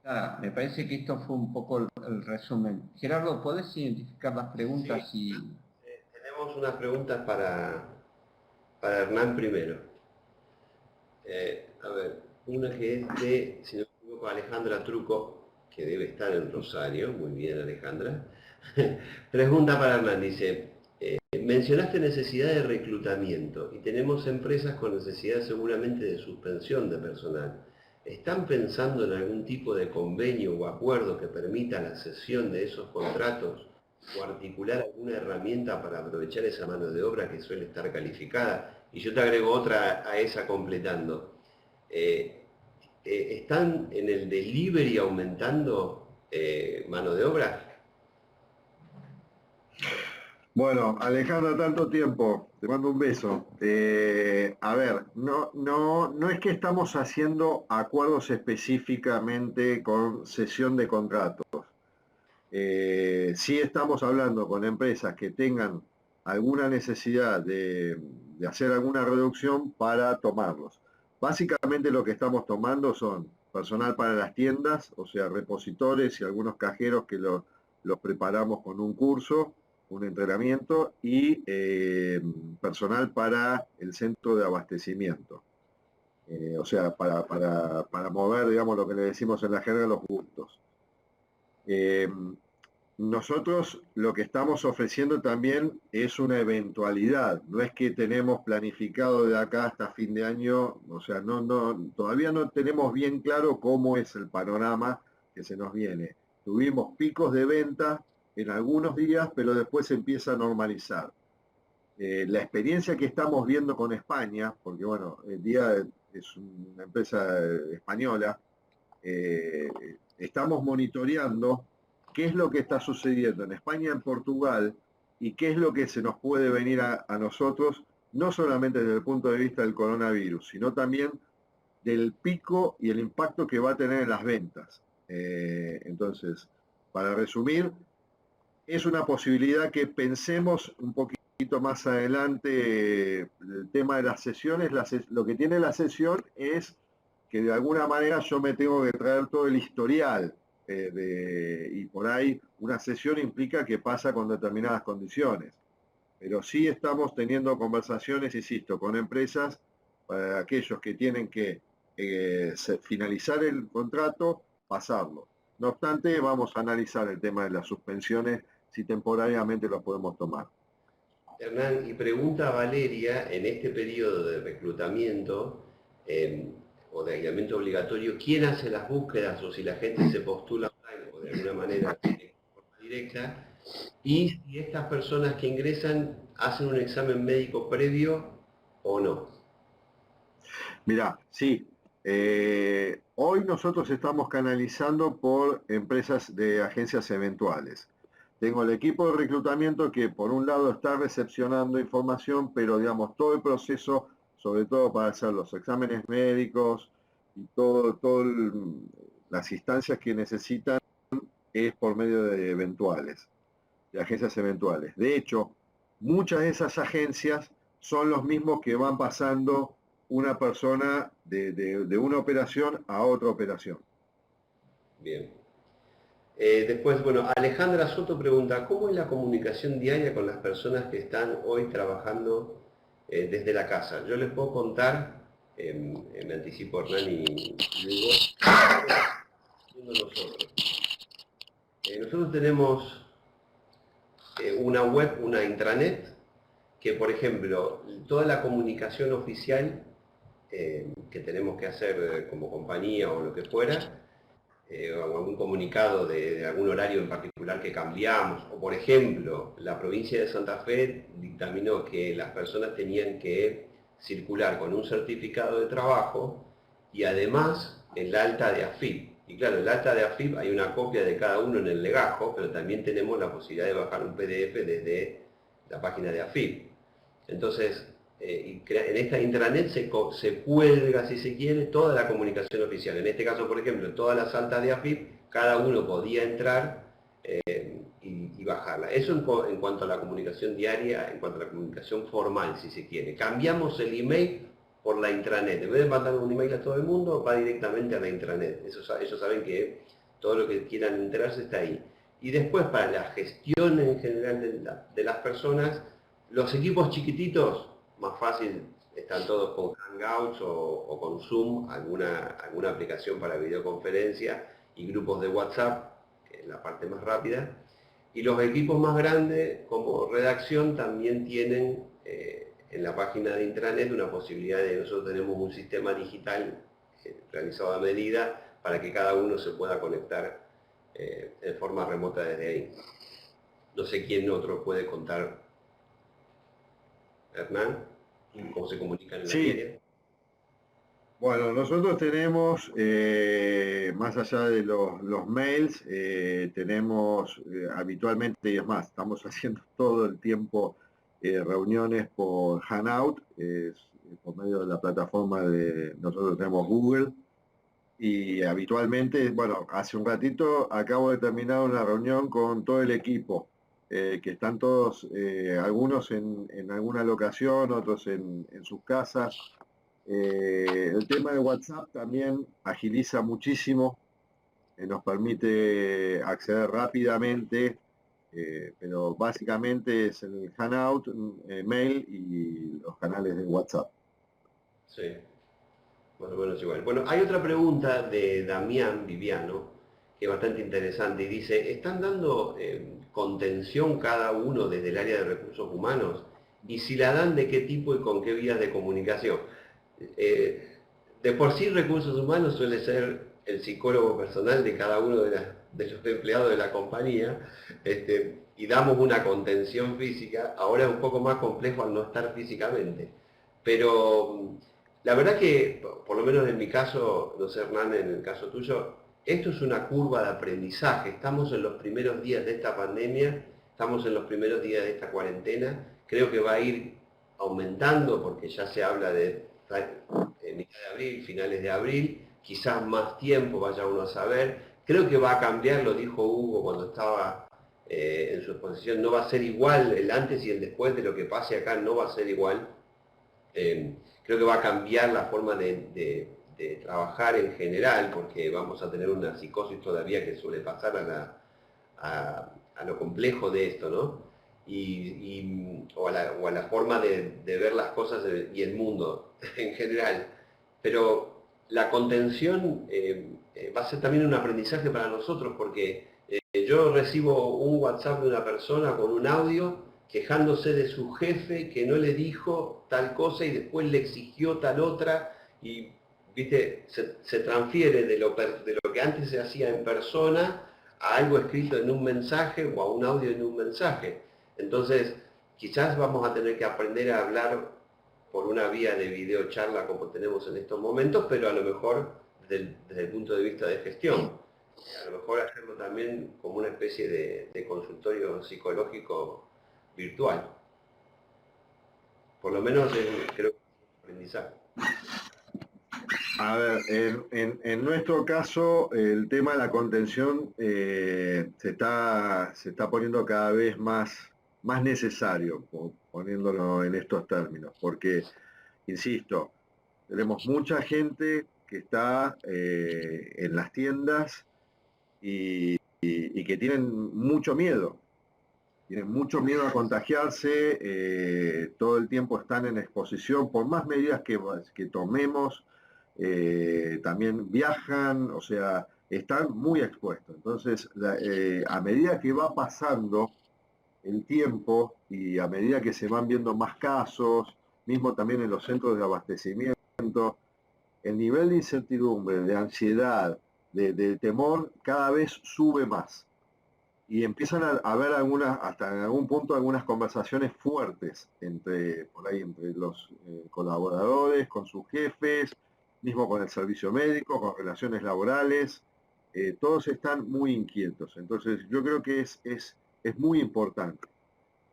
nada, me parece que esto fue un poco el resumen. Gerardo, ¿podés identificar las preguntas? Sí. Tenemos unas preguntas para Hernán primero. A ver, una que es de, si no me equivoco, Alejandra Truco, que debe estar en Rosario. Muy bien, Alejandra. Pregunta para Hernán, dice, mencionaste necesidad de reclutamiento y tenemos empresas con necesidad seguramente de suspensión de personal. ¿Están pensando en algún tipo de convenio o acuerdo que permita la cesión de esos contratos o articular alguna herramienta para aprovechar esa mano de obra que suele estar calificada? Y yo te agrego otra a esa completando. ¿Están en el delivery aumentando mano de obra? Bueno, Alejandra, tanto tiempo, te mando un beso. A ver, no es que estamos haciendo acuerdos específicamente con cesión de contratos. Sí estamos hablando con empresas que tengan alguna necesidad de hacer alguna reducción para tomarlos. Básicamente lo que estamos tomando son personal para las tiendas, o sea, repositores y algunos cajeros que los preparamos con un curso, un entrenamiento, y personal para el centro de abastecimiento. O sea, para mover, digamos, lo que le decimos en la jerga, los bultos. Nosotros lo que estamos ofreciendo también es una eventualidad, no es que tenemos planificado de acá hasta fin de año, o sea, todavía no tenemos bien claro cómo es el panorama que se nos viene. Tuvimos picos de venta en algunos días, pero después se empieza a normalizar. La experiencia que estamos viendo con España, porque bueno, el día es una empresa española, estamos monitoreando qué es lo que está sucediendo en España y en Portugal y qué es lo que se nos puede venir a nosotros, no solamente desde el punto de vista del coronavirus, sino también del pico y el impacto que va a tener en las ventas. Entonces, para resumir, es una posibilidad que pensemos un poquito más adelante. El tema de las sesiones, lo que tiene la sesión es que de alguna manera yo me tengo que traer todo el historial y por ahí una sesión implica que pasa con determinadas condiciones. Pero sí estamos teniendo conversaciones, insisto, con empresas para aquellos que tienen que finalizar el contrato, pasarlo. No obstante, vamos a analizar el tema de las suspensiones, si temporariamente lo podemos tomar. Hernán, y pregunta a Valeria, en este periodo de reclutamiento o de aislamiento obligatorio, ¿quién hace las búsquedas o si la gente se postula online o de alguna manera de forma directa? Y si estas personas que ingresan hacen un examen médico previo o no. Mirá, sí. Hoy nosotros estamos canalizando por empresas de agencias eventuales. Tengo el equipo de reclutamiento que por un lado está recepcionando información, pero digamos todo el proceso, sobre todo para hacer los exámenes médicos y las instancias que necesitan, es por medio de eventuales, de agencias eventuales. De hecho, muchas de esas agencias son los mismos que van pasando una persona de una operación a otra operación. Bien. Después, bueno, Alejandra Soto pregunta, ¿cómo es la comunicación diaria con las personas que están hoy trabajando desde la casa? Yo les puedo contar, me anticipo Hernán y Hugo, nosotros tenemos una web, una intranet, que por ejemplo, toda la comunicación oficial que tenemos que hacer como compañía o lo que fuera, o algún comunicado de algún horario en particular que cambiamos, o por ejemplo, la provincia de Santa Fe dictaminó que las personas tenían que circular con un certificado de trabajo y además el alta de AFIP. Y claro, el acta de AFIP hay una copia de cada uno en el legajo, pero también tenemos la posibilidad de bajar un PDF desde la página de AFIP. Entonces, en esta intranet se cuelga, si se quiere, toda la comunicación oficial. En este caso, por ejemplo, todas las actas de AFIP, cada uno podía entrar y bajarla. Eso en cuanto a la comunicación diaria, en cuanto a la comunicación formal, si se quiere. Cambiamos el email por la intranet. En vez de mandar un email a todo el mundo, va directamente a la intranet. Ellos saben que todo lo que quieran enterarse está ahí. Y después, para la gestión en general de las personas, los equipos chiquititos, más fácil, están todos con Hangouts o con Zoom, alguna aplicación para videoconferencia y grupos de WhatsApp, que es la parte más rápida. Y los equipos más grandes, como redacción, también tienen en la página de intranet una posibilidad de, nosotros tenemos un sistema digital realizado a medida para que cada uno se pueda conectar de forma remota desde ahí. No sé quién otro puede contar. Hernán, ¿cómo se comunican en la media? Bueno, nosotros tenemos, más allá de los mails, tenemos habitualmente, y es más, estamos haciendo todo el tiempo reuniones por Hangout, por medio de la plataforma nosotros tenemos Google, y habitualmente, bueno, hace un ratito acabo de terminar una reunión con todo el equipo, que están todos, algunos en alguna locación, otros en sus casas. El tema de WhatsApp también agiliza muchísimo, nos permite acceder rápidamente, pero básicamente es el Hangout, mail y los canales de WhatsApp. Sí, más o menos igual. Bueno, hay otra pregunta de Damián Viviano, que es bastante interesante, y dice, ¿están dando contención cada uno desde el área de recursos humanos? Y si la dan, ¿de qué tipo y con qué vías de comunicación? De por sí recursos humanos suele ser el psicólogo personal de cada uno de los empleados de la compañía, y damos una contención física. Ahora es un poco más complejo al no estar físicamente, pero la verdad que, por lo menos en mi caso, no sé, Hernán, en el caso tuyo, esto es una curva de aprendizaje. Estamos en los primeros días de esta pandemia, estamos en los primeros días de esta cuarentena. Creo que va a ir aumentando porque ya se habla de mitad de abril, finales de abril, quizás más tiempo, vaya uno a saber. Creo que va a cambiar, lo dijo Hugo cuando estaba en su exposición, no va a ser igual el antes y el después de lo que pase acá, no va a ser igual. Creo que va a cambiar la forma de trabajar en general, porque vamos a tener una psicosis todavía que suele pasar a lo complejo de esto, ¿no? O a la forma de ver las cosas y el mundo en general. Pero la contención va a ser también un aprendizaje para nosotros, porque yo recibo un WhatsApp de una persona con un audio quejándose de su jefe que no le dijo tal cosa y después le exigió tal otra, y viste, se transfiere de lo que antes se hacía en persona a algo escrito en un mensaje o a un audio en un mensaje. Entonces, quizás vamos a tener que aprender a hablar por una vía de videocharla como tenemos en estos momentos, pero a lo mejor desde el punto de vista de gestión. A lo mejor hacerlo también como una especie de consultorio psicológico virtual. Por lo menos creo que es aprendizaje. A ver, en nuestro caso, el tema de la contención se está poniendo cada vez más necesario, poniéndolo en estos términos, porque, insisto, tenemos mucha gente que está en las tiendas y que tienen mucho miedo. Tienen mucho miedo a contagiarse, todo el tiempo están en exposición, por más medidas que tomemos, también viajan, o sea, están muy expuestos. Entonces, a medida que va pasando el tiempo y a medida que se van viendo más casos, mismo también en los centros de abastecimiento, el nivel de incertidumbre, de ansiedad, de temor, cada vez sube más. Y empiezan a haber hasta en algún punto, algunas conversaciones fuertes entre los colaboradores, con sus jefes, mismo con el servicio médico, con relaciones laborales. todos están muy inquietos. Entonces yo creo que es muy importante.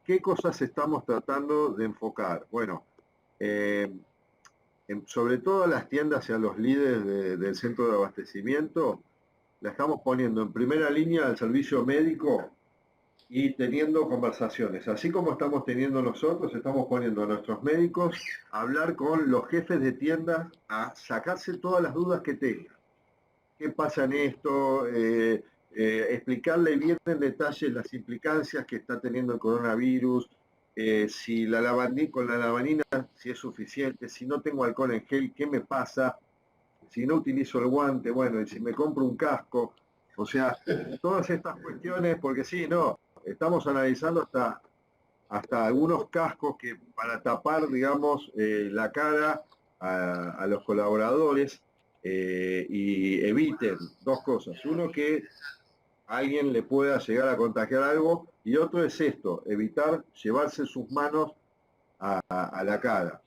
¿Qué cosas estamos tratando de enfocar? Bueno, sobre todo a las tiendas y a los líderes del centro de abastecimiento, la estamos poniendo en primera línea al servicio médico y teniendo conversaciones. Así como estamos teniendo nosotros, estamos poniendo a nuestros médicos a hablar con los jefes de tiendas, a sacarse todas las dudas que tengan. ¿Qué pasa en esto? Explicarle bien en detalle las implicancias que está teniendo el coronavirus, si con la lavandina, si es suficiente, si no tengo alcohol en gel, ¿qué me pasa? Si no utilizo el guante, bueno, y si me compro un casco, o sea, todas estas cuestiones, porque sí, no, estamos analizando hasta algunos cascos que para tapar, digamos, la cara a los colaboradores y eviten dos cosas. Uno, que a alguien le pueda llegar a contagiar algo, y otro es esto, evitar llevarse sus manos a la cara.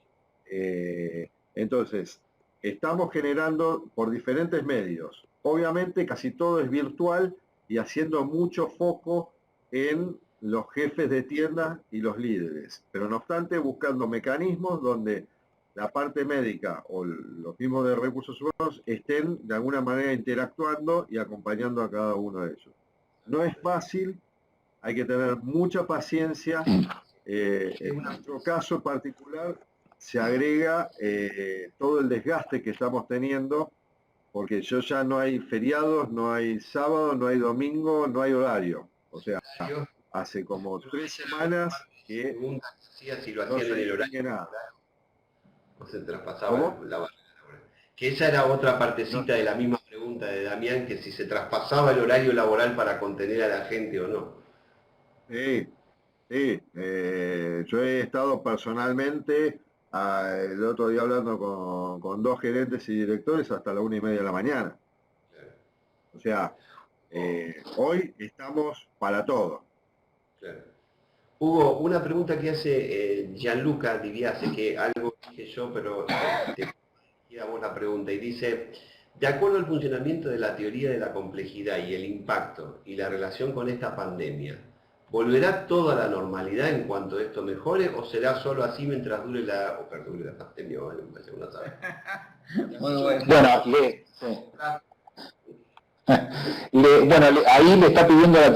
Entonces, estamos generando por diferentes medios. Obviamente casi todo es virtual y haciendo mucho foco en los jefes de tienda y los líderes. Pero no obstante, buscando mecanismos donde la parte médica o los mismos de recursos humanos estén de alguna manera interactuando y acompañando a cada uno de ellos. No es fácil, hay que tener mucha paciencia. En nuestro caso particular se agrega todo el desgaste que estamos teniendo, porque ya no hay feriados, no hay sábado, no hay domingo, no hay horario. O sea, hace como 3 semanas que si lo no hacían en el se horario tiene nada. o se traspasaba la barrera laboral. Que esa era otra partecita de la misma pregunta de Damián, que si se traspasaba el horario laboral para contener a la gente o no. Sí, sí. Yo he estado personalmente el otro día hablando con 2 gerentes y directores hasta la 1:30 de la mañana. O sea, hoy estamos para todo. Claro. Hugo, una pregunta que hace Gianluca Diviase, que algo dije yo, pero te queda vos la pregunta, y dice, de acuerdo al funcionamiento de la teoría de la complejidad y el impacto y la relación con esta pandemia, ¿volverá todo a la normalidad en cuanto esto mejore o será solo así mientras dure la pandemia? Bueno, me parece una sabe. Bueno, ahí le está pidiendo a la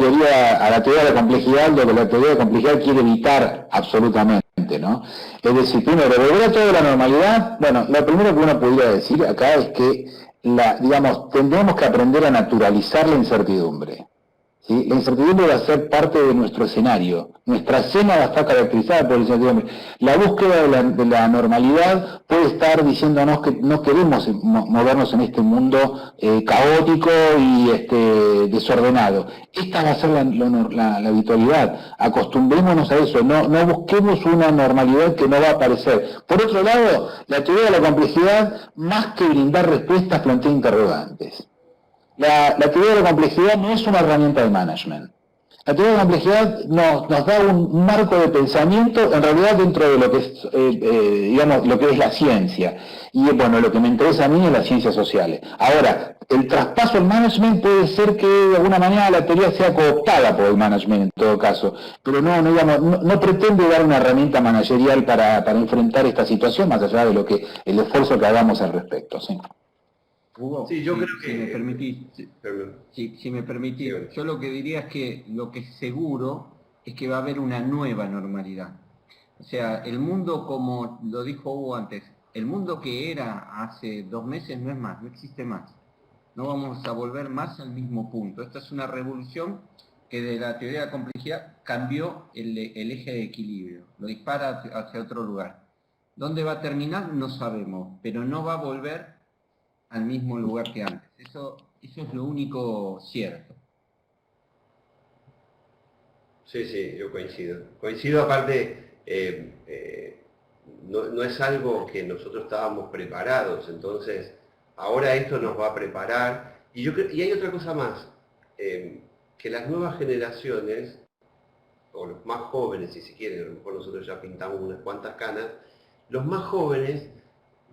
teoría de la complejidad lo que la teoría de la complejidad quiere evitar absolutamente, ¿no? Es decir, primero, volver a toda la normalidad. Bueno, lo primero que uno podría decir acá es que, digamos, tendremos que aprender a naturalizar la incertidumbre. ¿Sí? La incertidumbre va a ser parte de nuestro escenario. Nuestra escena va a estar caracterizada por la incertidumbre. La búsqueda de la normalidad puede estar diciéndonos que no queremos movernos en este mundo caótico y desordenado. Esta va a ser la habitualidad. Acostumbrémonos a eso. No busquemos una normalidad que no va a aparecer. Por otro lado, la teoría de la complejidad, más que brindar respuestas, plantea interrogantes. La teoría de la complejidad no es una herramienta de management. La teoría de la complejidad nos da un marco de pensamiento, en realidad, dentro de lo que es, digamos, lo que es la ciencia. Y bueno, lo que me interesa a mí es las ciencias sociales. Ahora, el traspaso al management puede ser que de alguna manera la teoría sea cooptada por el management en todo caso, pero no pretende dar una herramienta managerial para enfrentar esta situación, más allá de el esfuerzo que hagamos al respecto. ¿Sí? Hugo, sí, yo creo que... si me permitís, yo lo que diría es que lo que es seguro es que va a haber una nueva normalidad. O sea, el mundo, como lo dijo Hugo antes, el mundo que era hace 2 meses no es más, no existe más. No vamos a volver más al mismo punto. Esta es una revolución que de la teoría de la complejidad cambió el eje de equilibrio, lo dispara hacia otro lugar. ¿Dónde va a terminar? No sabemos, pero no va a volver al mismo lugar que antes. Eso es lo único cierto. Sí, yo coincido. Coincido, aparte, no es algo que nosotros estábamos preparados, entonces ahora esto nos va a preparar. Y hay otra cosa más, que las nuevas generaciones, o los más jóvenes, si se quieren, a lo mejor nosotros ya pintamos unas cuantas canas, los más jóvenes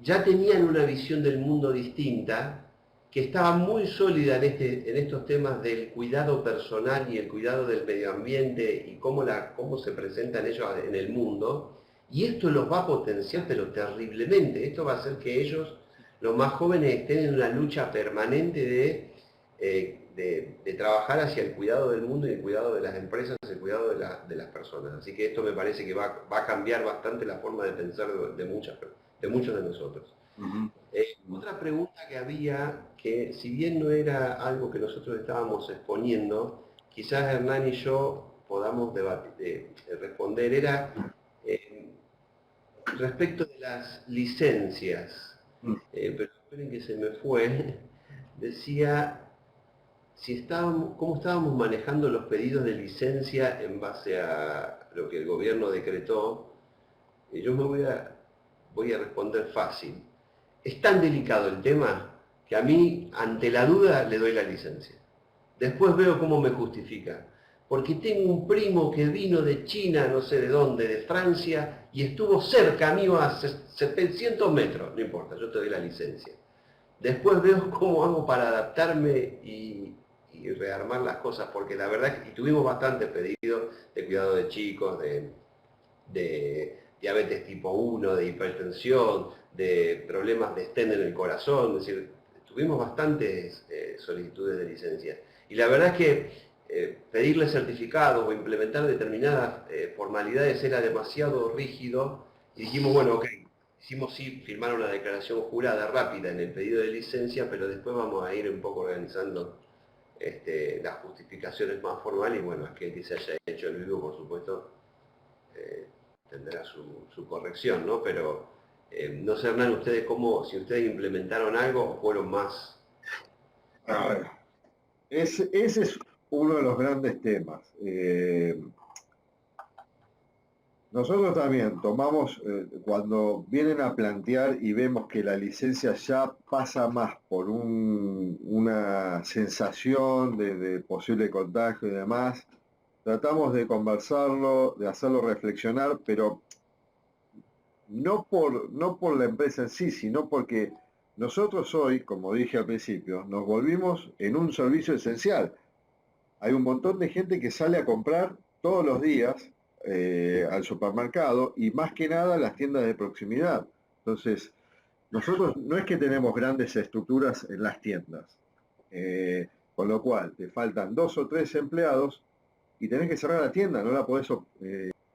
ya tenían una visión del mundo distinta que estaba muy sólida en estos temas del cuidado personal y el cuidado del medio ambiente y cómo se presentan ellos en el mundo, y esto los va a potenciar pero terriblemente. Esto va a hacer que ellos, los más jóvenes, estén en una lucha permanente de trabajar hacia el cuidado del mundo y el cuidado de las empresas, el cuidado de las personas. Así que esto me parece que va a cambiar bastante la forma de pensar de muchos de nosotros. Otra pregunta que había, que si bien no era algo que nosotros estábamos exponiendo, quizás Hernán y yo podamos responder, era respecto de las licencias. Pero esperen que se me fue. Decía, cómo estábamos manejando los pedidos de licencia en base a lo que el gobierno decretó. Y yo voy a responder fácil. Es tan delicado el tema que a mí, ante la duda, le doy la licencia. Después veo cómo me justifica. Porque tengo un primo que vino de China, no sé de dónde, de Francia, y estuvo cerca mío a 700 metros. No importa, yo te doy la licencia. Después veo cómo hago para adaptarme y rearmar las cosas, porque la verdad es que tuvimos bastantes pedidos de cuidado de chicos, de diabetes tipo 1, de hipertensión, de problemas de stent en el corazón, es decir, tuvimos bastantes solicitudes de licencia. Y la verdad es que pedirle certificados o implementar determinadas formalidades era demasiado rígido y dijimos, bueno, ok, firmar una declaración jurada rápida en el pedido de licencia, pero después vamos a ir un poco organizando las justificaciones más formales y bueno, aquel que se haya hecho el vivo, por supuesto, tendrá su corrección, ¿no? Pero no sé, Hernán, ustedes si ustedes implementaron algo o fueron más. A ver, ese es uno de los grandes temas. Nosotros también tomamos, cuando vienen a plantear y vemos que la licencia ya pasa más por una sensación de posible contagio y demás, tratamos de conversarlo, de hacerlo reflexionar, pero no por la empresa en sí, sino porque nosotros hoy, como dije al principio, nos volvimos en un servicio esencial. Hay un montón de gente que sale a comprar todos los días al supermercado y más que nada las tiendas de proximidad. Entonces, nosotros no es que tenemos grandes estructuras en las tiendas, con lo cual te faltan 2 o 3 empleados y tenés que cerrar la tienda, no la podés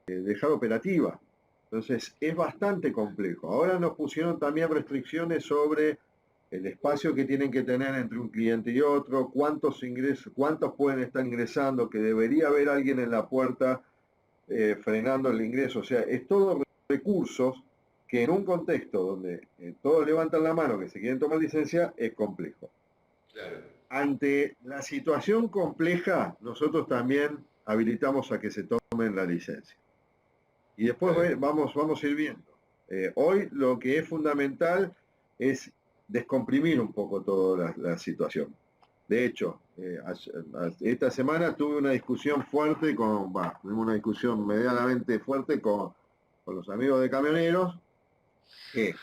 dejar operativa. Entonces es bastante complejo. Ahora nos pusieron también restricciones sobre el espacio que tienen que tener entre un cliente y otro, cuántos pueden estar ingresando, que debería haber alguien en la puerta frenando el ingreso. O sea, es todo recursos que en un contexto donde todos levantan la mano que se quieren tomar licencia, es complejo. Claro. Ante la situación compleja, nosotros también habilitamos a que se tomen la licencia. Y después vamos a ir viendo. Hoy lo que es fundamental es descomprimir un poco toda la situación. De hecho, esta semana tuve una discusión fuerte tuvimos una discusión medianamente fuerte con los amigos de camioneros, que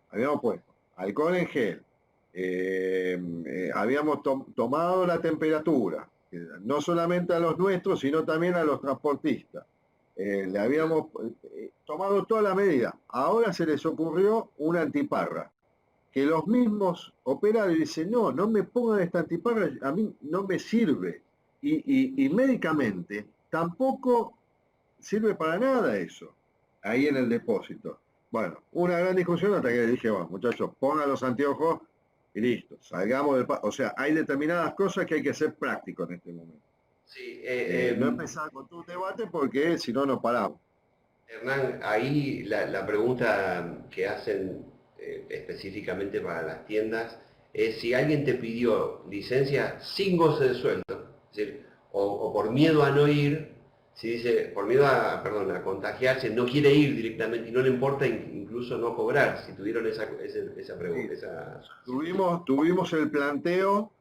habíamos puesto alcohol en gel, habíamos tomado la temperatura, no solamente a los nuestros, sino también a los transportistas. Le habíamos tomado toda la medida. Ahora se les ocurrió una antiparra, que los mismos operarios dicen, no me pongan esta antiparra, a mí no me sirve. Y médicamente tampoco sirve para nada eso, ahí en el depósito. Bueno, una gran discusión hasta que le dije, bueno, muchachos, pongan los anteojos y listo, salgamos o sea, hay determinadas cosas que hay que ser prácticos en este momento. Sí, no empezar con tu debate porque si no, nos paramos. Hernán, ahí la pregunta que hacen específicamente para las tiendas es si alguien te pidió licencia sin goce de sueldo, es decir, o por miedo a no ir, si dice, por miedo a contagiarse, no quiere ir directamente y no le importa incluso no cobrar, si tuvieron esa pregunta. Sí. Tuvimos el planteo,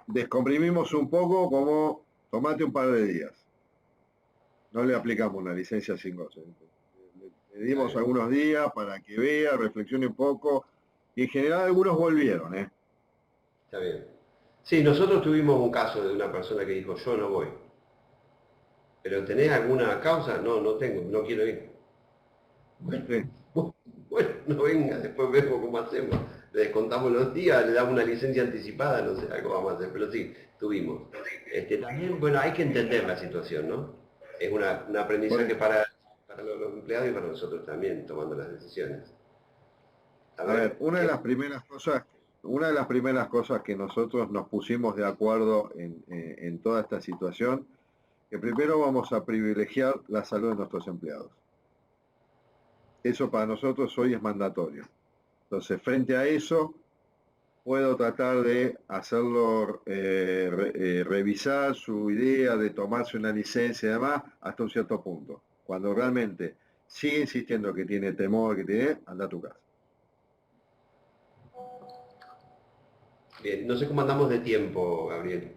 descomprimimos un poco como tomate un par de días. No le aplicamos una licencia sin goce. Le dimos algunos días para que vea, reflexione un poco. Y en general algunos volvieron, ¿eh? Está bien. Sí, nosotros tuvimos un caso de una persona que dijo, yo no voy. ¿Pero tenés alguna causa? No, no tengo, no quiero ir. Bueno, Sí. bueno, no venga, después vemos cómo hacemos. Le descontamos los días, le damos una licencia anticipada, no sé, algo vamos a hacer, pero sí, tuvimos. También, bueno, hay que entender la situación, ¿no? Es un aprendizaje para los empleados y para nosotros también, tomando las decisiones. A ver, una de las primeras cosas que nosotros nos pusimos de acuerdo en toda esta situación, que primero vamos a privilegiar la salud de nuestros empleados. Eso para nosotros hoy es mandatorio. Entonces, frente a eso, puedo tratar de hacerlo revisar su idea de tomarse una licencia y demás hasta un cierto punto. Cuando realmente sigue insistiendo que tiene temor, anda a tu casa. Bien, no sé cómo andamos de tiempo, Gabriel.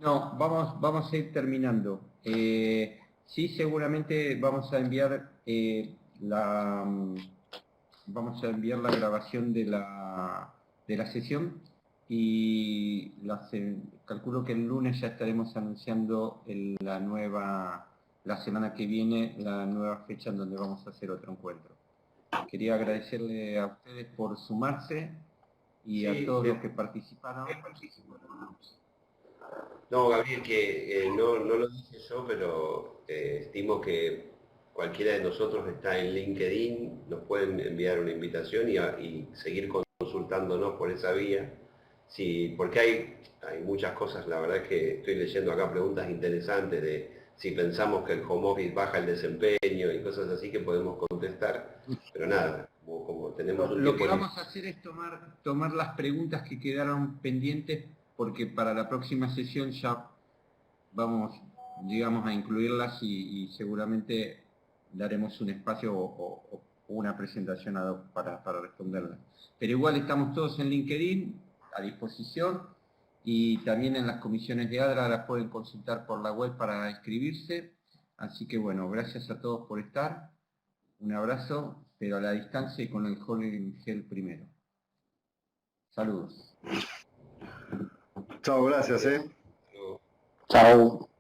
No, vamos a ir terminando. Sí, seguramente vamos a enviar la grabación de la sesión y calculo que el lunes ya estaremos anunciando la semana que viene, la nueva fecha en donde vamos a hacer otro encuentro. Quería agradecerle a ustedes por sumarse y a todos los que participaron. No, Gabriel, que no lo dije yo, pero estimo que cualquiera de nosotros está en LinkedIn, nos pueden enviar una invitación y seguir consultándonos por esa vía. Sí, porque hay muchas cosas, la verdad es que estoy leyendo acá preguntas interesantes de si pensamos que el home office baja el desempeño y cosas así que podemos contestar, pero nada, como tenemos un Lo que tiempo... vamos a hacer es tomar las preguntas que quedaron pendientes, porque para la próxima sesión ya vamos, digamos, a incluirlas y seguramente daremos un espacio o una presentación ad hoc para responderlas. Pero igual estamos todos en LinkedIn a disposición y también en las comisiones de ADRA las pueden consultar por la web para inscribirse. Así que bueno, gracias a todos por estar. Un abrazo, pero a la distancia y con el alcohol en gel primero. Saludos. Chao, gracias, Gracias. Chao.